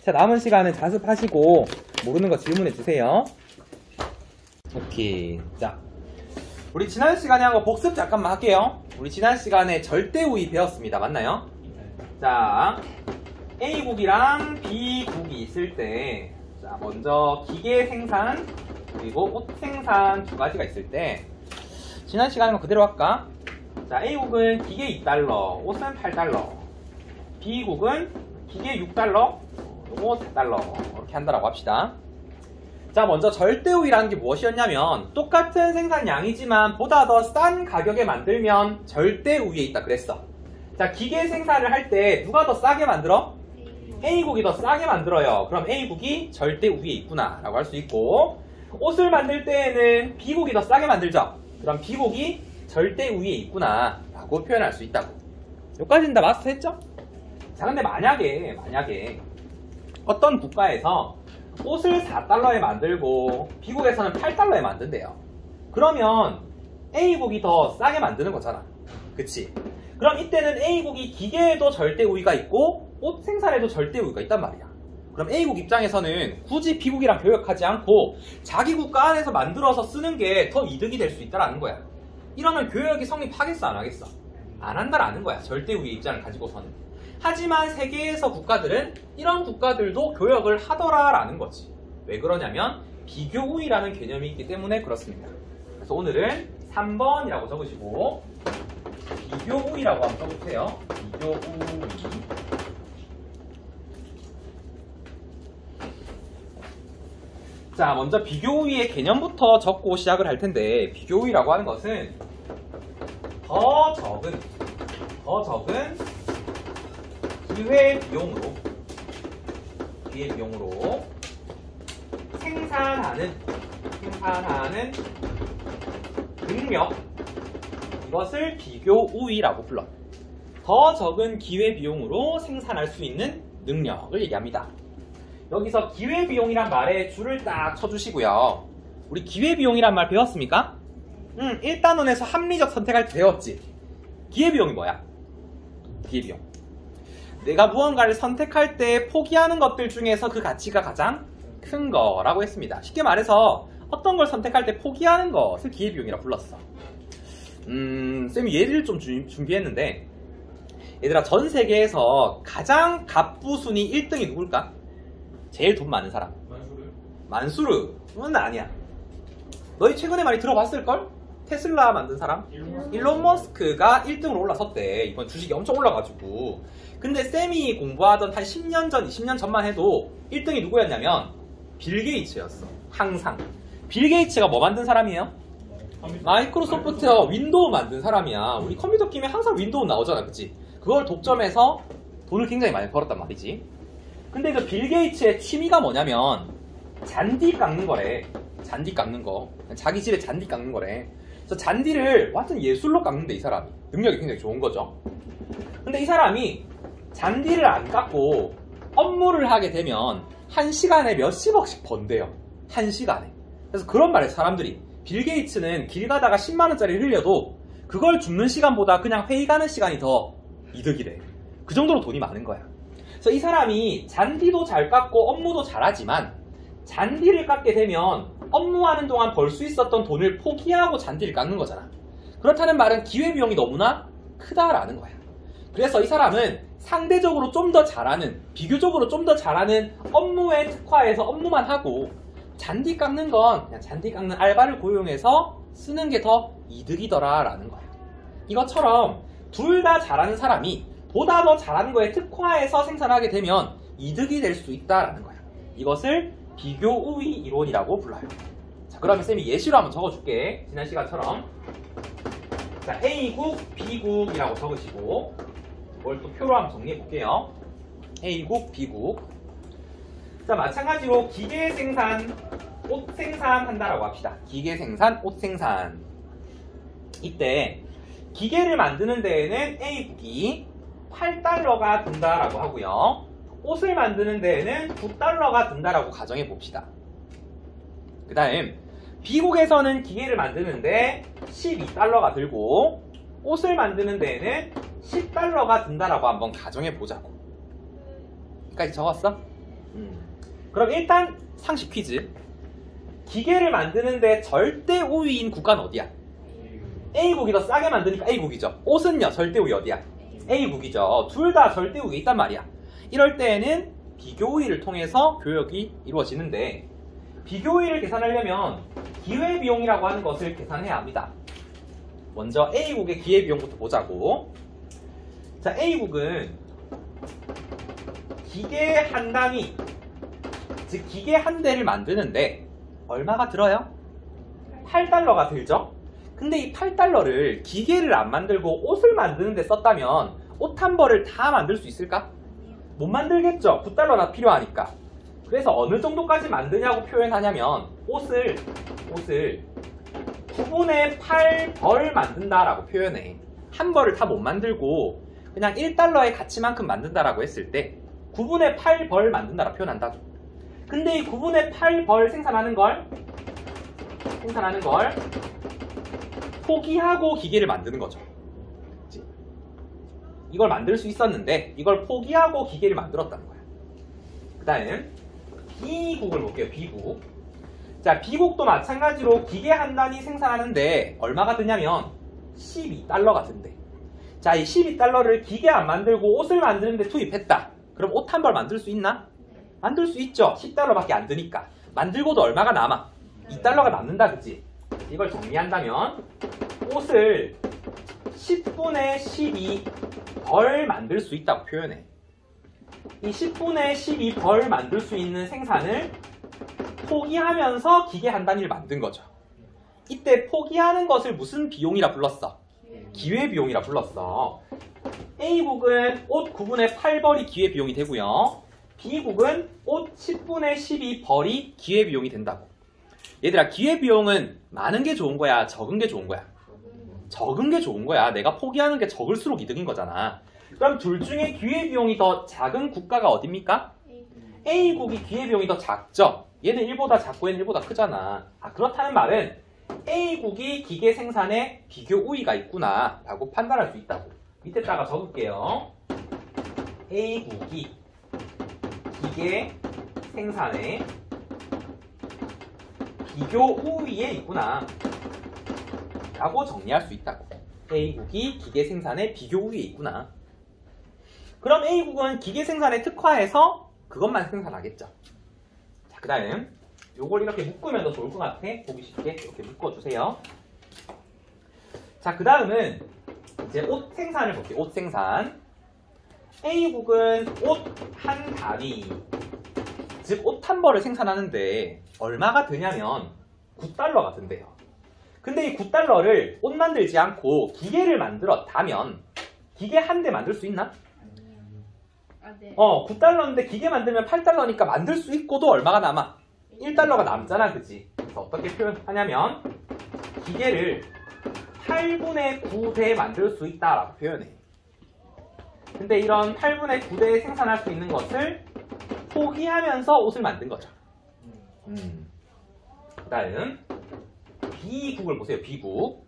자, 남은 시간은 자습하시고 모르는 거 질문해 주세요. 오케이. 자, 우리 지난 시간에 한 거 복습 잠깐만 할게요. 우리 지난 시간에 절대 우위 배웠습니다. 맞나요? 자, A국이랑 B국이 있을 때, 자, 먼저 기계 생산 그리고 옷 생산 두 가지가 있을 때 지난 시간에 그대로 할까? 자, A국은 기계 2달러, 옷은 8달러. B국은 기계 6달러, 옷 4달러. 이렇게 한다라고 합시다. 자, 먼저 절대 우위라는 게 무엇이었냐면 똑같은 생산량이지만 보다 더 싼 가격에 만들면 절대 우위에 있다 그랬어. 자, 기계 생산을 할 때 누가 더 싸게 만들어? A국이 더 싸게 만들어요. 그럼 A국이 절대 우위에 있구나 라고 할 수 있고, 옷을 만들 때에는 B국이 더 싸게 만들죠. 그럼 B국이 절대 우위에 있구나 라고 표현할 수 있다고. 여기까지는 다 마스터했죠? 자, 근데 만약에 어떤 국가에서 옷을 4달러에 만들고 B국에서는 8달러에 만든대요. 그러면 A국이 더 싸게 만드는 거잖아. 그치? 그럼 이때는 A국이 기계에도 절대 우위가 있고 옷 생산에도 절대 우위가 있단 말이야. 그럼 A국 입장에서는 굳이 B국이랑 교역하지 않고 자기 국가 안에서 만들어서 쓰는 게 더 이득이 될 수 있다라는 거야. 이러면 교역이 성립하겠어 안 하겠어? 안 한다라는 거야. 절대 우위 입장을 가지고서는. 하지만 세계에서 국가들은 이런 국가들도 교역을 하더라라는 거지. 왜 그러냐면 비교 우위라는 개념이 있기 때문에 그렇습니다. 그래서 오늘은 3번이라고 적으시고 비교 우위라고 한번 써보세요. 비교 우위. 자, 먼저 비교 우위의 개념부터 적고 시작을 할 텐데, 비교 우위라고 하는 것은 더 적은 기회 비용으로 생산하는 능력, 이것을 비교 우위라고 불러. 더 적은 기회 비용으로 생산할 수 있는 능력을 얘기합니다. 여기서 기회 비용이란 말에 줄을 딱 쳐주시고요. 우리 기회 비용이란 말 배웠습니까? 1단원에서 합리적 선택할 때 배웠지. 기회 비용이 뭐야? 기회 비용. 내가 무언가를 선택할 때 포기하는 것들 중에서 그 가치가 가장 큰 거라고 했습니다. 쉽게 말해서 어떤 걸 선택할 때 포기하는 것을 기회비용이라 불렀어. 쌤이 예를 좀 준비했는데, 얘들아, 전 세계에서 가장 갑부순위 1등이 누굴까? 제일 돈 많은 사람. 만수르는 아니야. 너희 최근에 많이 들어봤을걸? 테슬라 만든 사람? 일론 머스크가 1등으로 올라섰대. 이번 주식이 엄청 올라가지고. 근데 쌤이 공부하던 한 10년 전, 20년 전만 해도 1등이 누구였냐면 빌 게이츠였어. 항상. 빌 게이츠가 뭐 만든 사람이에요? 마이크로소프트와 윈도우 만든 사람이야. 우리 컴퓨터 게임에 항상 윈도우 나오잖아, 그치? 그걸 독점해서 돈을 굉장히 많이 벌었단 말이지. 근데 그 빌 게이츠의 취미가 뭐냐면 잔디 깎는 거래. 잔디 깎는 거. 자기 집에 잔디 깎는 거래. 그래서 잔디를 완전 예술로 깎는데, 이 사람이. 능력이 굉장히 좋은 거죠. 근데 이 사람이 잔디를 안 깎고 업무를 하게 되면 한 시간에 몇십억씩 번대요. 한 시간에. 그래서 그런 말에 사람들이, 빌 게이츠는 길 가다가 10만원짜리 흘려도 그걸 줍는 시간보다 그냥 회의 가는 시간이 더 이득이래. 그 정도로 돈이 많은 거야. 그래서 이 사람이 잔디도 잘 깎고 업무도 잘하지만 잔디를 깎게 되면 업무하는 동안 벌 수 있었던 돈을 포기하고 잔디를 깎는 거잖아. 그렇다는 말은 기회비용이 너무나 크다라는 거야. 그래서 이 사람은 상대적으로 좀 더 잘하는, 비교적으로 좀 더 잘하는 업무에 특화해서 업무만 하고 잔디 깎는 건 그냥 잔디 깎는 알바를 고용해서 쓰는 게 더 이득이더라 라는 거야. 이것처럼 둘 다 잘하는 사람이 보다 더 잘하는 거에 특화해서 생산하게 되면 이득이 될 수 있다라는 거야. 이것을 비교 우위 이론이라고 불러요. 자, 그러면 쌤이 예시로 한번 적어줄게. 지난 시간처럼. 자, A국, B국이라고 적으시고 이걸 또 표로 한번 정리해 볼게요. A국, B국. 자, 마찬가지로 기계 생산, 옷 생산한다라고 합시다. 기계 생산, 옷 생산. 이때 기계를 만드는 데에는 A국이 8달러가 든다라고 하고요. 옷을 만드는 데에는 9달러가 든다라고 가정해 봅시다. 그 다음 B국에서는 기계를 만드는데 12달러가 들고 옷을 만드는 데에는 10달러가 든다라고 한번 가정해 보자고. 여기까지 적었어? 그럼 일단 상식 퀴즈. 기계를 만드는데 절대 우위인 국가는 어디야? A국이 더 싸게 만드니까 A국이죠. 옷은요 절대 우위 어디야? A국이죠. 둘 다 절대 우위에 있단 말이야. 이럴 때에는 비교 우위를 통해서 교역이 이루어지는데, 비교 우위를 계산하려면 기회비용이라고 하는 것을 계산해야 합니다. 먼저 A국의 기회비용부터 보자고. 자, A국은 기계 한 단위, 즉 기계 한 대를 만드는데 얼마가 들어요? 8달러가 들죠? 근데 이 8달러를 기계를 안 만들고 옷을 만드는 데 썼다면 옷 한 벌을 다 만들 수 있을까? 못 만들겠죠. 9달러나 필요하니까. 그래서 어느 정도까지 만드냐고 표현하냐면 옷을 9분의 8벌 만든다라고 표현해. 한 벌을 다 못 만들고 그냥 1달러의 가치만큼 만든다라고 했을 때 9분의 8벌 만든다라고 표현한다. 근데 이 9분의 8벌 생산하는 걸 포기하고 기계를 만드는 거죠. 그치? 이걸 만들 수 있었는데 이걸 포기하고 기계를 만들었다는 거야. 그 다음 B국을 볼게요. B국. 자, B국도 마찬가지로 기계 한 단위 생산하는데 얼마가 드냐면 12달러가 든대. 자, 이 12달러를 기계 안 만들고 옷을 만드는데 투입했다. 그럼 옷 한 벌 만들 수 있나? 만들 수 있죠. 10달러밖에 안 드니까. 만들고도 얼마가 남아? 2달러가 남는다, 그치? 이걸 정리한다면 옷을 10분의 12벌 만들 수 있다고 표현해. 이 10분의 12벌 만들 수 있는 생산을 포기하면서 기계 한 단위를 만든 거죠. 이때 포기하는 것을 무슨 비용이라 불렀어? 기회비용이라 불렀어. A국은 옷 9분의 8벌이 기회비용이 되고요. B국은 옷 10분의 12벌이 기회비용이 된다고. 얘들아, 기회비용은 많은 게 좋은 거야? 적은 게 좋은 거야? 적은 게 좋은 거야. 내가 포기하는 게 적을수록 이득인 거잖아. 그럼 둘 중에 기회비용이 더 작은 국가가 어딥니까? A국이 기회비용이 더 작죠? 얘는 1보다 작고 얘는 1보다 크잖아. 그렇다는 말은 A국이 기계 생산에 비교 우위가 있구나 라고 판단할 수 있다고. 밑에다가 적을게요. A국이 기계 생산에 비교 우위에 있구나 라고 정리할 수 있다고. A국이 기계 생산에 비교 우위에 있구나. 그럼 A국은 기계 생산에 특화해서 그것만 생산하겠죠. 자, 그 다음 요걸 이렇게 묶으면 더 좋을 것 같아. 보기 쉽게 이렇게 묶어주세요. 자, 그 다음은 이제 옷 생산을 볼게요. 옷 생산. A국은 옷 한 단위, 즉 옷 한 벌을 생산하는데 얼마가 드냐면 9달러가 든대요. 근데 이 9달러를 옷 만들지 않고 기계를 만들었다면 기계 한 대 만들 수 있나? 네. 9달러인데 기계 만들면 8달러니까 만들 수 있고도 얼마가 남아? 1달러가 남잖아, 그치? 그래서 어떻게 표현하냐면 기계를 8분의 9대 만들 수 있다라고 표현해. 근데 이런 8분의 9대 생산할 수 있는 것을 포기하면서 옷을 만든 거죠. 그 다음 B국을 보세요. B국.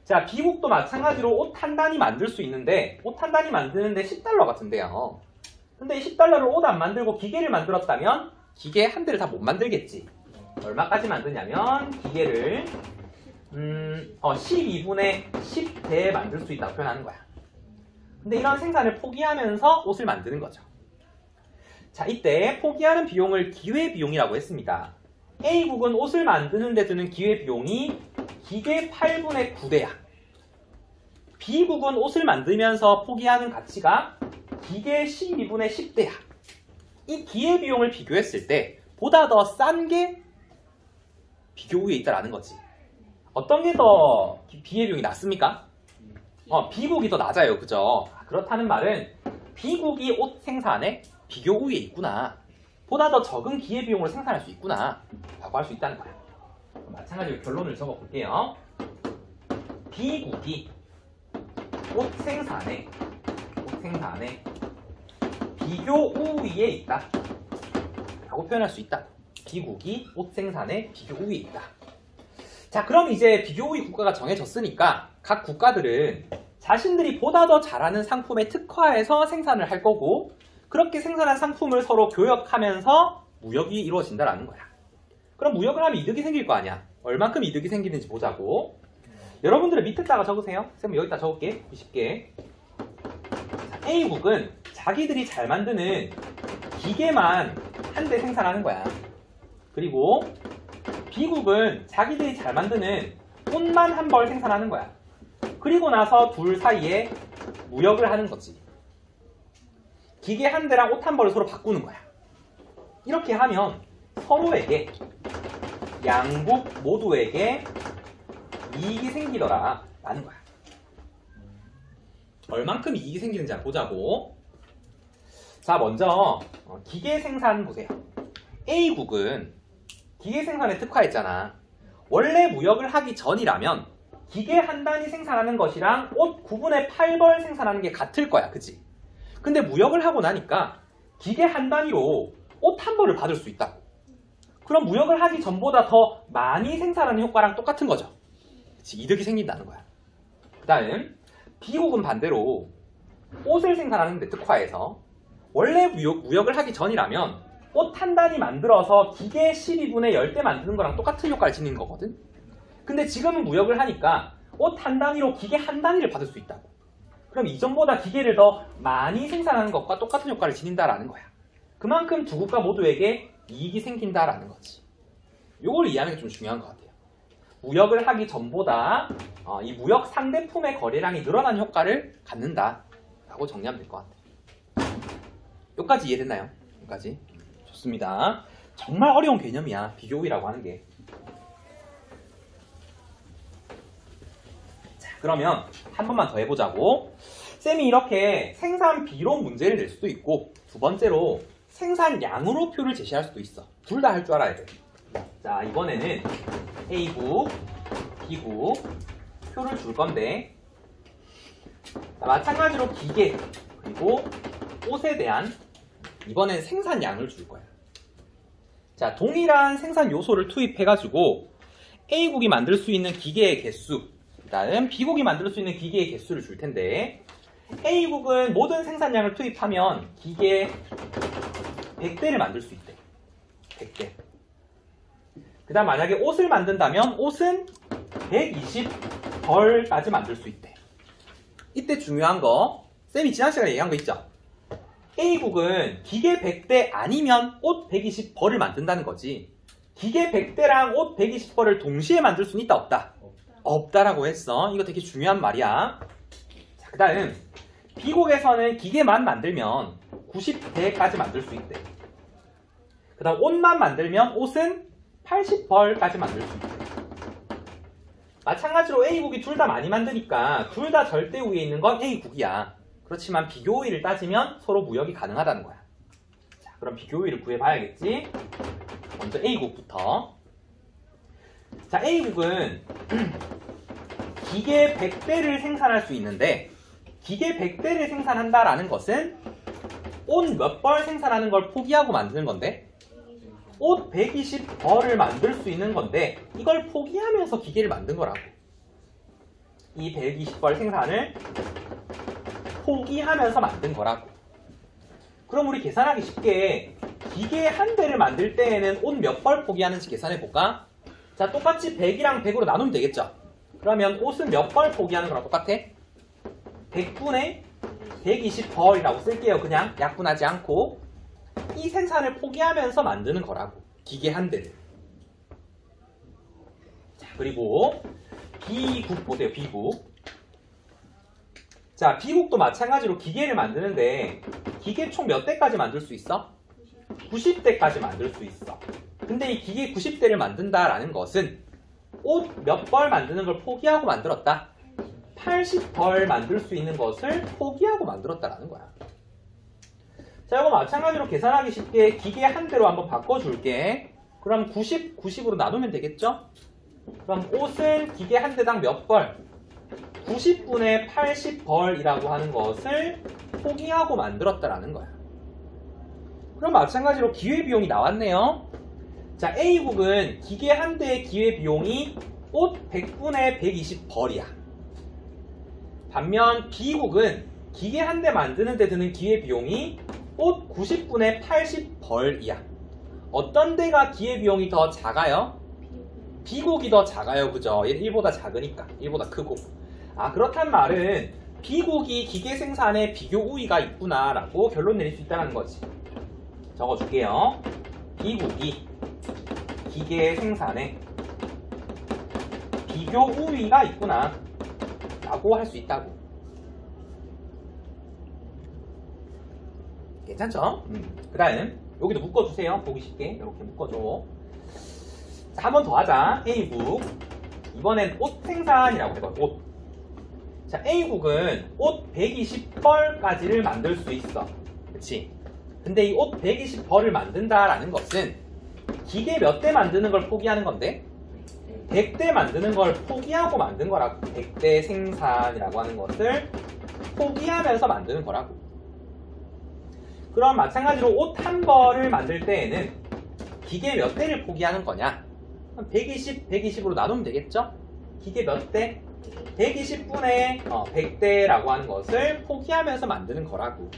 자, B국도 마찬가지로 옷 한 단위 만들 수 있는데 옷 한 단위 만드는데 10달러가 든대요. 근데 이 10달러를 옷 안 만들고 기계를 만들었다면 기계 한 대를 다 못 만들겠지. 얼마까지 만드냐면 기계를 12분의 10대 만들 수 있다고 표현하는 거야. 근데 이런 생산을 포기하면서 옷을 만드는 거죠. 자, 이때 포기하는 비용을 기회비용이라고 했습니다. A국은 옷을 만드는 데 드는 기회비용이 기계 8분의 9대야. B국은 옷을 만들면서 포기하는 가치가 기계 12분의 10대야. 이 기회비용을 비교했을 때 보다 더 싼 게 비교국에 있다라는 거지. 어떤 게 더 기회비용이 낮습니까? B국이 더 낮아요. 그죠? 그렇다는 말은 B국이 옷 생산에 비교국에 있구나. 보다 더 적은 기회비용으로 생산할 수 있구나 라고 할 수 있다는 거야. 마찬가지로 결론을 적어볼게요. B국이 옷 생산에 비교 우위에 있다 라고 표현할 수 있다. B국이 옷 생산에 비교 우위에 있다. 자, 그럼 이제 비교 우위 국가가 정해졌으니까 각 국가들은 자신들이 보다 더 잘하는 상품에 특화해서 생산을 할 거고, 그렇게 생산한 상품을 서로 교역하면서 무역이 이루어진다라는 거야. 그럼 무역을 하면 이득이 생길 거 아니야. 얼만큼 이득이 생기는지 보자고. 여러분들은 밑에다가 적으세요. 쌤은 여기다 적을게. 20개. A국은 자기들이 잘 만드는 기계만 한 대 생산하는 거야. 그리고 B국은 자기들이 잘 만드는 옷만 한 벌 생산하는 거야. 그리고 나서 둘 사이에 무역을 하는 거지. 기계 한 대랑 옷 한 벌을 서로 바꾸는 거야. 이렇게 하면 서로에게, 양국 모두에게 이익이 생기더라 라는 거야. 얼만큼 이익이 생기는지 보자고. 자, 먼저 기계 생산 보세요. A국은 기계 생산에 특화했잖아. 원래 무역을 하기 전이라면 기계 한 단위 생산하는 것이랑 옷 9분의 8벌 생산하는 게 같을 거야. 그치? 근데 무역을 하고 나니까 기계 한 단위로 옷 한 벌을 받을 수 있다고. 그럼 무역을 하기 전보다 더 많이 생산하는 효과랑 똑같은 거죠. 그치? 이득이 생긴다는 거야. 그 다음 B국은 반대로 옷을 생산하는 데 특화해서 원래 무역을 하기 전이라면 옷 한 단위 만들어서 기계 12분의 10대 만드는 거랑 똑같은 효과를 지니는 거거든. 근데 지금은 무역을 하니까 옷 한 단위로 기계 한 단위를 받을 수 있다고. 그럼 이전보다 기계를 더 많이 생산하는 것과 똑같은 효과를 지닌다라는 거야. 그만큼 두 국가 모두에게 이익이 생긴다라는 거지. 요걸 이해하는 게 좀 중요한 것 같아요. 무역을 하기 전보다 이 무역 상대품의 거래량이 늘어난 효과를 갖는다라고 정리하면 될 것 같아요. 여기까지 이해됐나요? 여기까지? 좋습니다. 정말 어려운 개념이야. 비교우위라고 하는 게. 자, 그러면 한 번만 더 해보자고. 쌤이 이렇게 생산 비로 문제를 낼 수도 있고, 두 번째로 생산량으로 표를 제시할 수도 있어. 둘 다 할 줄 알아야 돼. 자, 이번에는 A국, B국 표를 줄 건데, 자, 마찬가지로 기계 그리고 옷에 대한 이번엔 생산량을 줄 거야. 자, 동일한 생산 요소를 투입해가지고 A국이 만들 수 있는 기계의 개수, 그 다음 B국이 만들 수 있는 기계의 개수를 줄 텐데, A국은 모든 생산량을 투입하면 기계 100대를 만들 수 있대. 100대. 그 다음 만약에 옷을 만든다면 옷은 120벌까지 만들 수 있대. 이때 중요한 거, 쌤이 지난 시간에 얘기한 거 있죠? A국은 기계 100대 아니면 옷 120벌을 만든다는 거지. 기계 100대랑 옷 120벌을 동시에 만들 수는 있다, 없다? 없다라고 했어. 이거 되게 중요한 말이야. 자, 그 다음 B국에서는 기계만 만들면 90대까지 만들 수 있대. 그 다음 옷만 만들면 옷은 80벌까지 만들 수 있대. 마찬가지로 A국이 둘 다 많이 만드니까 둘 다 절대 우위에 있는 건 A국이야. 그렇지만 비교 우위를 따지면 서로 무역이 가능하다는 거야. 자, 그럼 비교 우위를 구해봐야겠지. 먼저 A국부터. 자, A국은 기계 100대를 생산할 수 있는데, 기계 100대를 생산한다라는 것은 옷 몇 벌 생산하는 걸 포기하고 만드는 건데, 옷 120벌을 만들 수 있는 건데, 이걸 포기하면서 기계를 만든 거라고. 이 120벌 생산을 포기하면서 만든 거라고. 그럼 우리 계산하기 쉽게 기계 한 대를 만들 때에는 옷 몇 벌 포기하는지 계산해 볼까? 자, 똑같이 100이랑 100으로 나누면 되겠죠? 그러면 옷은 몇 벌 포기하는 거랑 똑같아? 100분의 120벌이라고 쓸게요. 그냥 약분하지 않고. 이 생산을 포기하면서 만드는 거라고. 기계 한 대를. 그리고 B국 보세요. B국. 자, B국도 마찬가지로 기계를 만드는데 기계 총 몇 대까지 만들 수 있어? 90대까지 만들 수 있어. 근데 이 기계 90대를 만든다라는 것은 옷 몇 벌 만드는 걸 포기하고 만들었다. 80벌 만들 수 있는 것을 포기하고 만들었다라는 거야. 자, 이거 마찬가지로 계산하기 쉽게 기계 한 대로 한번 바꿔줄게. 그럼 90, 90으로 나누면 되겠죠? 그럼 옷은 기계 한 대당 몇 벌? 90분의 80벌이라고 하는 것을 포기하고 만들었다라는 거야. 그럼 마찬가지로 기회비용이 나왔네요. 자, A국은 기계 한 대의 기회비용이 옷 100분의 120벌이야. 반면 B국은 기계 한 대 만드는 데 드는 기회비용이 옷 90분의 80벌이야. 어떤 데가 기회비용이 더 작아요? B국이 더 작아요. 그죠? 얘는 1보다 작으니까. 1보다 크고. 아, 그렇단 말은 B국이 기계 생산에 비교 우위가 있구나 라고 결론 내릴 수 있다는 거지. 적어줄게요. B국이 기계 생산에 비교 우위가 있구나 라고 할 수 있다고. 괜찮죠? 그 다음 여기도 묶어주세요. 보기 쉽게 이렇게 묶어줘. 자, 한 번 더 하자. A국 이번엔 옷 생산이라고 해봐. 옷. 자, A국은 옷 120벌까지를 만들 수 있어. 그치? 근데 이 옷 120벌을 만든다라는 것은 기계 몇 대 만드는 걸 포기하는 건데 100대 만드는 걸 포기하고 만든 거라고. 100대 생산이라고 하는 것을 포기하면서 만드는 거라고. 그럼 마찬가지로 옷 한 벌을 만들 때에는 기계 몇 대를 포기하는 거냐? 120, 120으로 나누면 되겠죠? 기계 몇 대? 120분의 100대라고 하는 것을 포기하면서 만드는 거라고.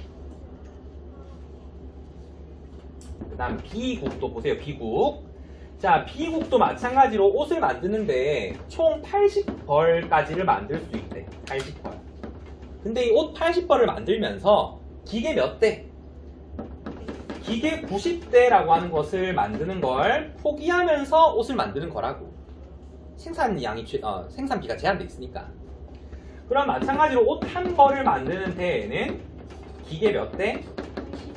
그 다음 B국도 보세요. B국. 자, B국도 마찬가지로 옷을 만드는데 총 80벌까지를 만들 수 있대. 80벌. 근데 이 옷 80벌을 만들면서 기계 몇 대? 기계 90대라고 하는 것을 만드는 걸 포기하면서 옷을 만드는 거라고. 생산비가 제한돼 있으니까. 그럼 마찬가지로 옷 한 벌을 만드는 데에는 기계 몇 대?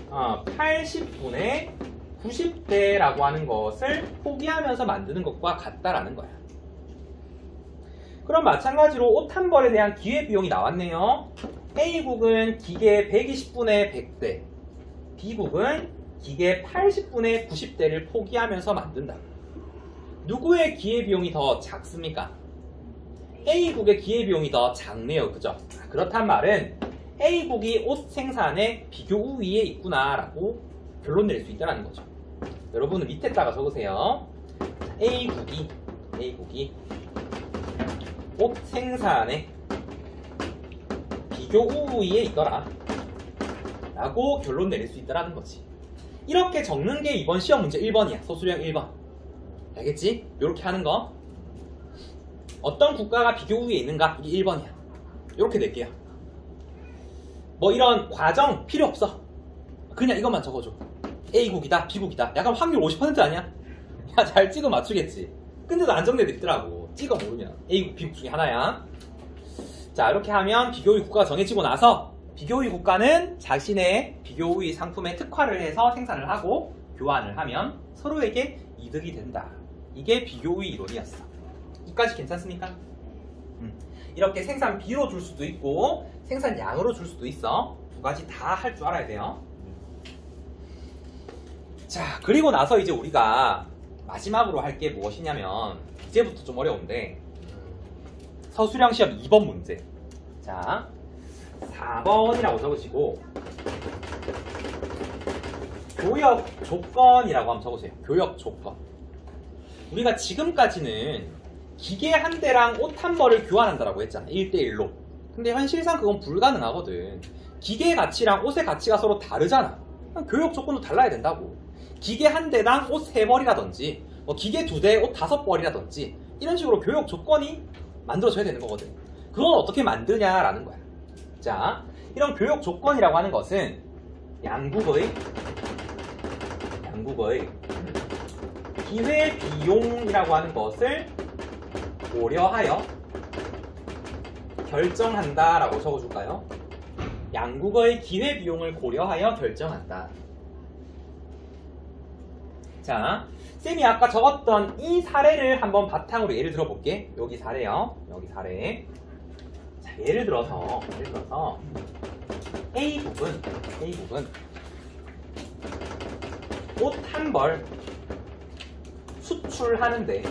80분의 90대라고 하는 것을 포기하면서 만드는 것과 같다라는 거야. 그럼 마찬가지로 옷 한 벌에 대한 기회비용이 나왔네요. A국은 기계 120분의 100대, B국은 기계 80분의 90대를 포기하면서 만든다. 누구의 기회비용이 더 작습니까? A국의 기회비용이 더 작네요. 그죠? 그렇단 말은 A국이 옷 생산에 비교 우위에 있구나라고 결론 낼 수 있다는 거죠. 여러분은 밑에다가 적으세요. A국이 옷 생산에 비교 우위에 있더라 라고 결론 내릴 수 있다는 거지. 이렇게 적는 게 이번 시험 문제 1번이야. 서술형 1번. 알겠지? 이렇게 하는 거. 어떤 국가가 비교 우위에 있는가? 이게 1번이야. 이렇게 낼게요. 뭐 이런 과정 필요 없어. 그냥 이것만 적어줘. A국이다, B국이다. 약간 확률 50% 아니야? 야, 잘 찍으면 맞추겠지. 근데도 안정되어 있더라고. 찍어 모르면. A국, B국 중에 하나야. 자, 이렇게 하면 비교 우위 국가가 정해지고 나서 비교 우위 국가는 자신의 비교 우위 상품에 특화를 해서 생산을 하고 교환을 하면 서로에게 이득이 된다. 이게 비교 우위 이론이었어. 이까지 괜찮습니까? 이렇게 생산비로 줄 수도 있고 생산량으로 줄 수도 있어. 두 가지 다 할 줄 알아야 돼요. 자, 그리고 나서 이제 우리가 마지막으로 할 게 무엇이냐면 이제부터 좀 어려운데 서술형 시험 2번 문제. 자, 4번이라고 적으시고 교역 조건이라고 한번 적으세요. 교역 조건. 우리가 지금까지는 기계 한 대랑 옷 한 벌을 교환한다라고 했잖아. 1대1로. 근데 현실상 그건 불가능하거든. 기계의 가치랑 옷의 가치가 서로 다르잖아. 교역 조건도 달라야 된다고. 기계 한 대당 옷 3벌이라든지 뭐 기계 2대 옷 5벌이라든지 이런 식으로 교역 조건이 만들어져야 되는 거거든. 그건 어떻게 만드냐라는 거야. 자, 이런 교역 조건이라고 하는 것은 양국의 기회 비용이라고 하는 것을 고려하여 결정한다라고 적어줄까요? 양국어의 기회비용을 고려하여 결정한다. 자, 쌤이 아까 적었던 이 사례를 한번 바탕으로 예를 들어볼게. 여기 사례요. 여기 사례. 자, 예를 들어서 A국은 옷 한 벌 수출하는데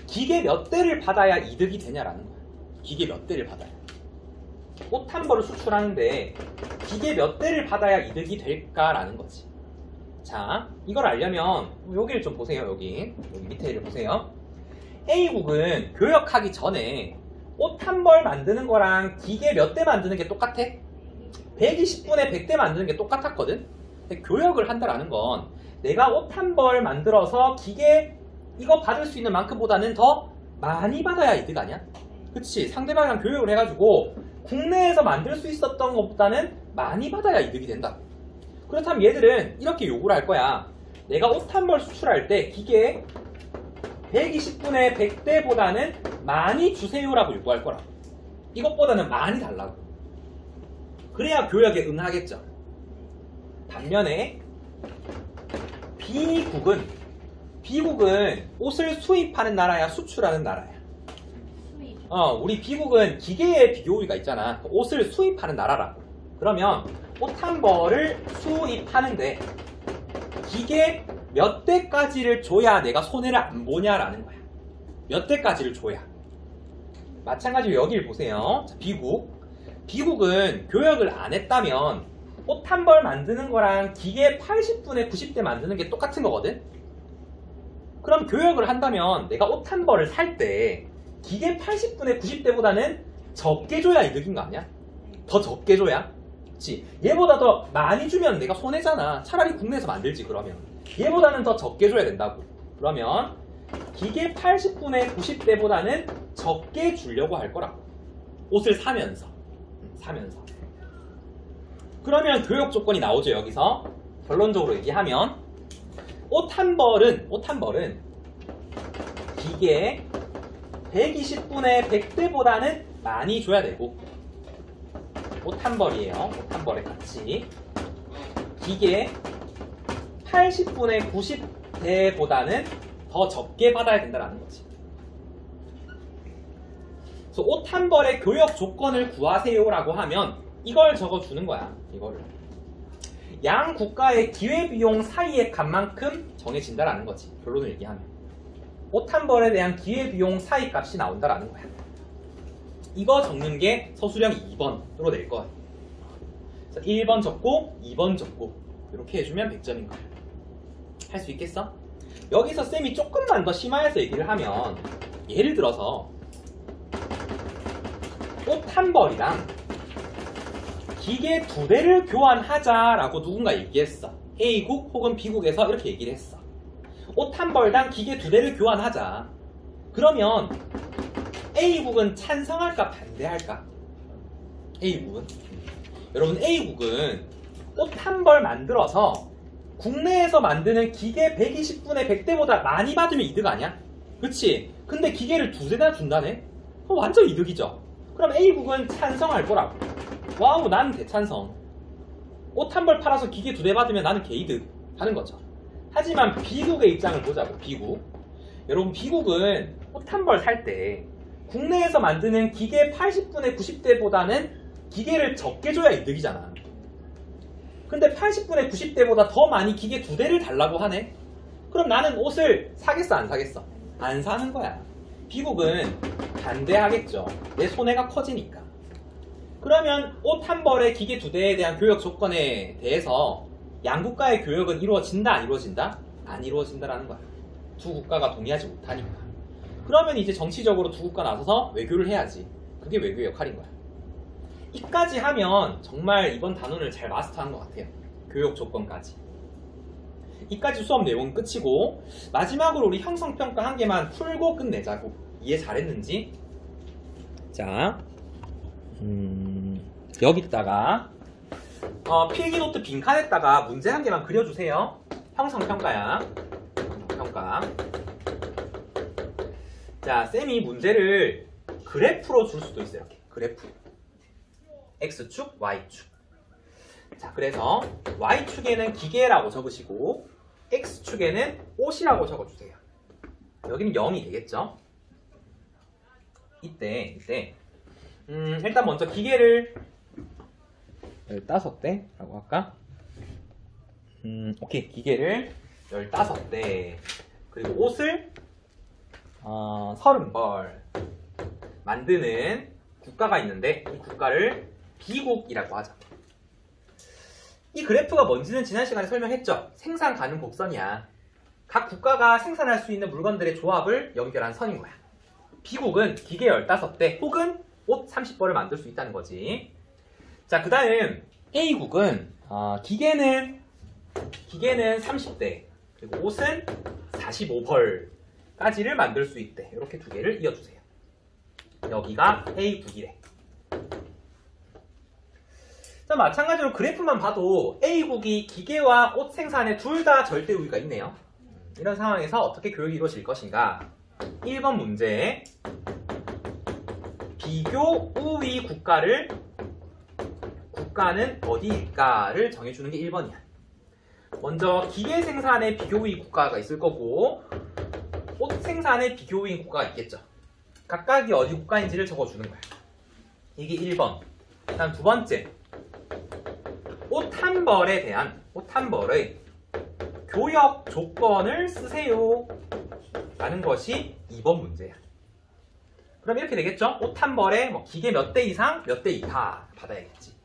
기계 몇 대를 받아야 이득이 되냐라는 거야. 기계 몇 대를 받아야. 옷 한 벌을 수출하는데 기계 몇 대를 받아야 이득이 될까라는 거지. 자, 이걸 알려면 여기를 좀 보세요. 여기 밑에를 보세요. A국은 교역하기 전에 옷 한 벌 만드는 거랑 기계 몇 대 만드는 게 똑같아? 120분에 100대 만드는 게 똑같았거든? 근데 교역을 한다라는 건 내가 옷 한 벌 만들어서 기계 이거 받을 수 있는 만큼보다는 더 많이 받아야 이득 아니야? 그치? 상대방이랑 교역을 해가지고 국내에서 만들 수 있었던 것보다는 많이 받아야 이득이 된다. 그렇다면 얘들은 이렇게 요구를 할 거야. 내가 옷 한 벌 수출할 때 기계 120분의 100대보다는 많이 주세요라고 요구할 거라. 이것보다는 많이 달라고. 그래야 교역에 응하겠죠. 반면에 B국은 옷을 수입하는 나라야, 수출하는 나라야? 수입. 우리 B국은 기계의 비교우위가 있잖아. 옷을 수입하는 나라라고. 그러면 옷 한 벌을 수입하는데 기계 몇 대까지를 줘야 내가 손해를 안 보냐라는 거야. 몇 대까지를 줘야. 마찬가지로 여기를 보세요. 자, B국은 교역을 안 했다면 옷 한 벌 만드는 거랑 기계 80분에 90대 만드는 게 똑같은 거거든? 그럼 교역을 한다면 내가 옷 한 벌을 살 때 기계 80분에 90대보다는 적게 줘야 이득인 거 아니야? 더 적게 줘야? 그치? 얘보다 더 많이 주면 내가 손해잖아. 차라리 국내에서 만들지 그러면. 얘보다는 더 적게 줘야 된다고. 그러면 기계 80분에 90대보다는 적게 주려고 할 거라고. 옷을 사면서. 그러면 교역 조건이 나오죠. 여기서 결론적으로 얘기하면 옷 한 벌은 기계 120분의 100대보다는 많이 줘야 되고, 옷 한 벌이에요. 옷 한 벌의 가치. 기계 80분의 90대보다는 더 적게 받아야 된다는 거지. 그래서 옷 한 벌의 교역 조건을 구하세요라고 하면 이걸 적어주는 거야. 이거를. 양 국가의 기회비용 사이의 값만큼 정해진다라는 거지. 결론을 얘기하면. 옷 한 벌에 대한 기회비용 사이 값이 나온다라는 거야. 이거 적는 게 서술형 2번으로 낼 거야. 그래서 1번 적고 2번 적고 이렇게 해주면 100점인 거야. 할 수 있겠어? 여기서 쌤이 조금만 더 심화해서 얘기를 하면, 예를 들어서 옷 한 벌이랑 기계 2대를 교환하자라고 누군가 얘기했어. A국 혹은 B국에서 이렇게 얘기를 했어. 옷 한 벌당 기계 2대를 교환하자. 그러면 A국은 찬성할까 반대할까? A국은? 여러분, A국은 옷 한 벌 만들어서 국내에서 만드는 기계 120분의 100대보다 많이 받으면 이득 아니야? 그치? 근데 기계를 2대나 준다네? 완전 이득이죠? 그럼 A국은 찬성할 거라고. 와우, 나는 대찬성. 옷 한 벌 팔아서 기계 2대 받으면 나는 개이득 하는 거죠. 하지만 B국의 입장을 보자고. B국. 여러분, B국은 옷 한 벌 살 때 국내에서 만드는 기계 80분의 90대보다는 기계를 적게 줘야 이득이잖아. 근데 80분의 90대보다 더 많이 기계 2대를 달라고 하네? 그럼 나는 옷을 사겠어 안 사겠어? 안 사는 거야. B국은 반대하겠죠. 내 손해가 커지니까. 그러면 옷 한 벌의 기계 2대에 대한 교역 조건에 대해서 양국가의 교역은 이루어진다 안 이루어진다? 안 이루어진다라는 거야. 두 국가가 동의하지 못하니까. 그러면 이제 정치적으로 두 국가 나서서 외교를 해야지. 그게 외교의 역할인 거야. 이까지 하면 정말 이번 단원을 잘 마스터한 것 같아요. 교역 조건까지. 이까지 수업 내용은 끝이고, 마지막으로 우리 형성평가 한 개만 풀고 끝내자고. 이해 잘했는지? 자, 여기다가 필기노트 빈칸에다가 문제 한 개만 그려주세요. 형성평가야. 평가. 자, 쌤이 문제를 그래프로 줄 수도 있어요. 이렇게 그래프. X축, Y축. 자, 그래서 Y축에는 기계라고 적으시고 X축에는 옷이라고 적어주세요. 여기는 0이 되겠죠? 이때 일단 먼저 기계를 15대 라고 할까? 오케이. 기계를 15대 그리고 옷을 30벌 만드는 국가가 있는데 이 국가를 B국이라고 하자. 이 그래프가 뭔지는 지난 시간에 설명했죠. 생산 가능 곡선이야. 각 국가가 생산할 수 있는 물건들의 조합을 연결한 선인 거야. B국은 기계 15대 혹은 옷 30벌을 만들 수 있다는 거지. 자, 그 다음 A국은 기계는 30대 그리고 옷은 45벌까지를 만들 수 있대. 이렇게 두 개를 이어주세요. 여기가 A국이래. 자, 마찬가지로 그래프만 봐도 A국이 기계와 옷 생산에 둘 다 절대 우위가 있네요. 이런 상황에서 어떻게 교육이 이루어질 것인가? 1번 문제에 비교 우위 국가는 어디일까를 정해주는 게 1번이야. 먼저 기계 생산에 비교 우위 국가가 있을 거고 옷 생산에 비교 우위 국가가 있겠죠. 각각이 어디 국가인지를 적어주는 거야. 이게 1번. 다음 두 번째, 옷 한 벌의 교역 조건을 쓰세요 라는 것이 2번 문제야. 그럼 이렇게 되겠죠? 옷 한 벌에 기계 몇 대 이상, 몇 대 이하 받아야겠지.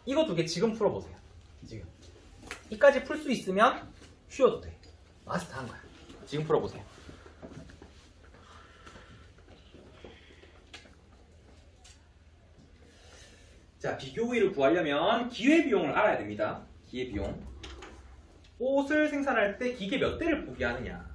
이거 두 개 지금 풀어보세요. 지금 이까지 풀 수 있으면 쉬어도 돼. 마스터한 거야. 지금 풀어보세요. 자, 비교 우위를 구하려면 기회비용을 알아야 됩니다. 기회비용. 옷을 생산할 때 기계 몇 대를 포기하느냐.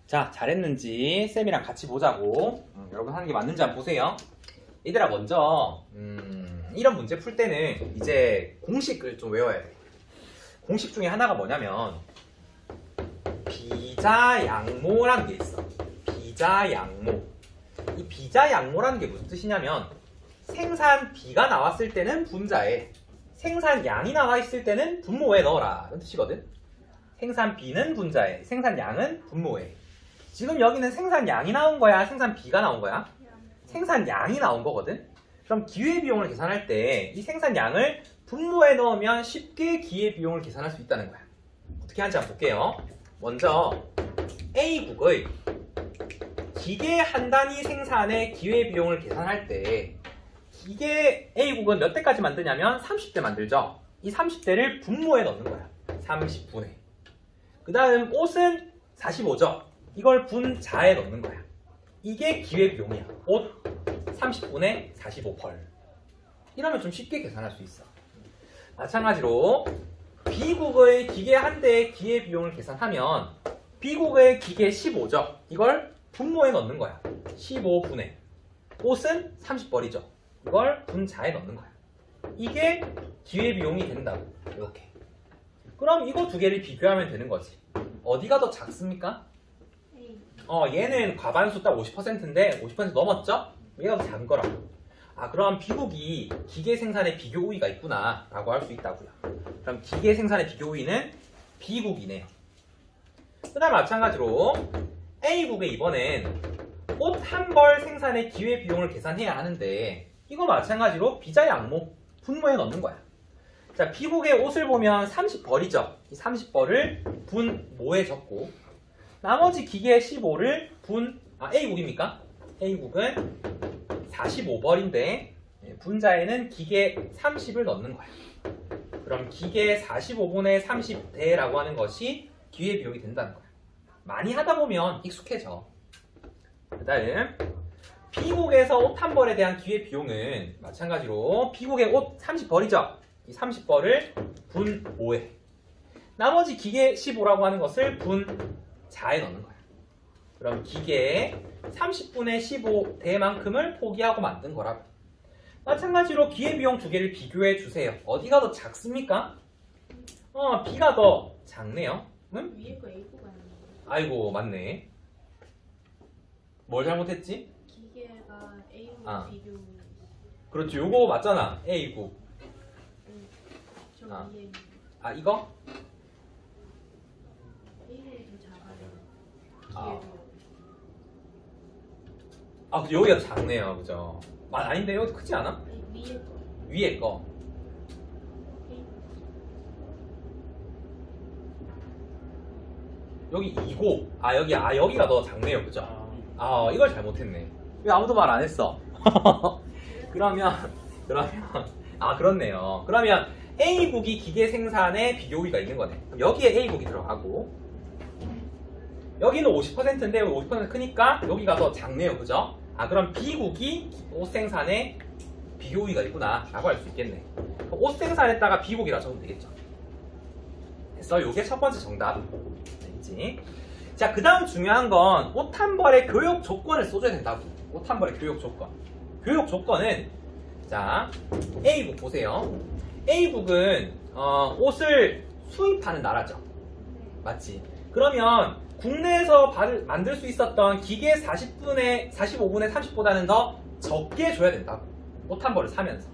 자, 잘했는지 쌤이랑 같이 보자고. 여러분 하는 게 맞는지 한번 보세요. 얘들아, 먼저 이런 문제 풀 때는 이제 공식을 좀 외워야 돼. 공식 중에 하나가 뭐냐면 비자양모라는 게 있어. 비자양모. 이 비자양모라는 게 무슨 뜻이냐면 생산 비가 나왔을 때는 분자에, 생산량이 나와 있을 때는 분모에 넣어라 이런 뜻이거든. 생산 비는 분자에, 생산량은 분모에. 지금 여기는 생산량이 나온 거야, 생산 비가 나온 거야? 생산량이 나온 거거든. 그럼 기회비용을 계산할 때 이 생산량을 분모에 넣으면 쉽게 기회비용을 계산할 수 있다는 거야. 어떻게 하는지 한번 볼게요. 먼저 A국의 기계 한 단위 생산의 기회비용을 계산할 때 기계 A국은 몇 대까지 만드냐면 30대 만들죠. 이 30대를 분모에 넣는 거야. 30분의. 그 다음 옷은 45죠. 이걸 분자에 넣는 거야. 이게 기회비용이야. 옷 30분의 45펄. 이러면 좀 쉽게 계산할 수 있어. 마찬가지로 B국의 기계 한 대의 기회비용을 계산하면 B국의 기계 15죠. 이걸 분모에 넣는 거야. 15분의 옷은 30벌이죠. 이걸 분자에 넣는 거야. 이게 기회비용이 된다고. 이렇게. 그럼 이거 두 개를 비교하면 되는 거지. 어디가 더 작습니까? A. 얘는 과반수 딱 50%인데 50% 넘었죠? 얘가 더 작은 거라고. 아, 그럼 B국이 기계 생산에 비교 우위가 있구나 라고 할 수 있다고요. 그럼 기계 생산의 비교 우위는 B국이네요. 그 다음 마찬가지로 A국의 이번엔 옷 한 벌 생산의 기회비용을 계산해야 하는데 이거 마찬가지로 비자 양목 분모에 넣는 거야. 자, B국의 옷을 보면 30벌이죠. 이 30벌을 분모에 적고 나머지 기계 15를 A국입니까? A국은 45벌인데 분자에는 기계 30을 넣는 거야. 그럼 기계 45분의 30대라고 하는 것이 기회비용이 된다는 거야. 많이 하다 보면 익숙해져. 그 다음 B국에서 옷 한 벌에 대한 기회비용은 마찬가지로 B국의 옷 30벌이죠. 이 30벌을 분모에 나머지 기계 15라고 하는 것을 분자에 넣는 거야. 그럼 기계 30분의 15대만큼을 포기하고 만든 거라고. 마찬가지로 기회비용 두 개를 비교해 주세요. 어디가 더 작습니까? B가 더 작네요. 응? 위에 거 A국 아니에요? 아이고, 맞네. 뭘 잘못했지? 기계가 A국 아. 비교. 그렇죠. 요거 맞잖아. A국. 저 아. 위에 있는 아, 이거? A국이 더 작아요. 아. 기계도. 아, 그죠. 여기가 작네요. 그죠? 아닌데, 여기 크지 않아? 위에 거. 위에 거. 여기 2고. 여기가 더 작네요. 그죠? 이걸 잘못했네. 왜 아무도 말 안 했어? 그러면, 그렇네요. 그러면 A국이 기계 생산에 비교 우위가 있는 거네. 그럼 여기에 A국이 들어가고, 여기는 50%인데 50% 크니까 여기가 더 작네요. 그죠? 그럼 B국이 옷 생산에 비교 우위가 있구나 라고 할 수 있겠네. 옷 생산에다가 B국이라 적으면 되겠죠. 그래서 이게 첫 번째 정답. 알겠지? 자, 그 다음 중요한 건 옷 한 벌의 교육 조건을 써줘야 된다고. 옷 한 벌의 교육 조건. 교육 조건은 자, A국 보세요. A국은 옷을 수입하는 나라죠. 맞지? 그러면 국내에서 만들 수 있었던 기계 45분의 30보다는 더 적게 줘야 된다고. 옷 한 벌을 사면서.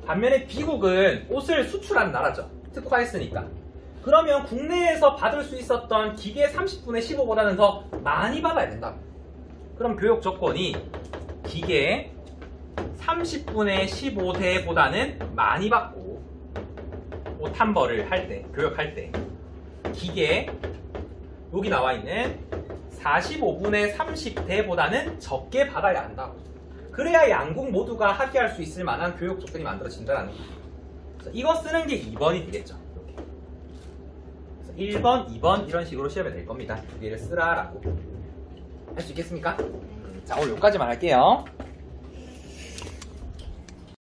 반면에 B국은 옷을 수출하는 나라죠. 특화했으니까. 그러면 국내에서 받을 수 있었던 기계 30분의 15보다는 더 많이 받아야 된다고. 그럼 교육 조건이 기계 30분의 15대보다는 많이 받고 옷 한 벌을 할 때, 교육할 때 기계 여기 나와 있는 45분의 30대보다는 적게 받아야 한다고. 그래야 양국 모두가 합의할 수 있을 만한 교육 조건이 만들어진다는 거예요. 그래서 이거 쓰는 게 2번이 되겠죠. 이렇게. 그래서 1번, 2번 이런 식으로 시험에 낼 겁니다. 두 개를 쓰라라고. 할 수 있겠습니까? 자, 오늘 여기까지만 할게요.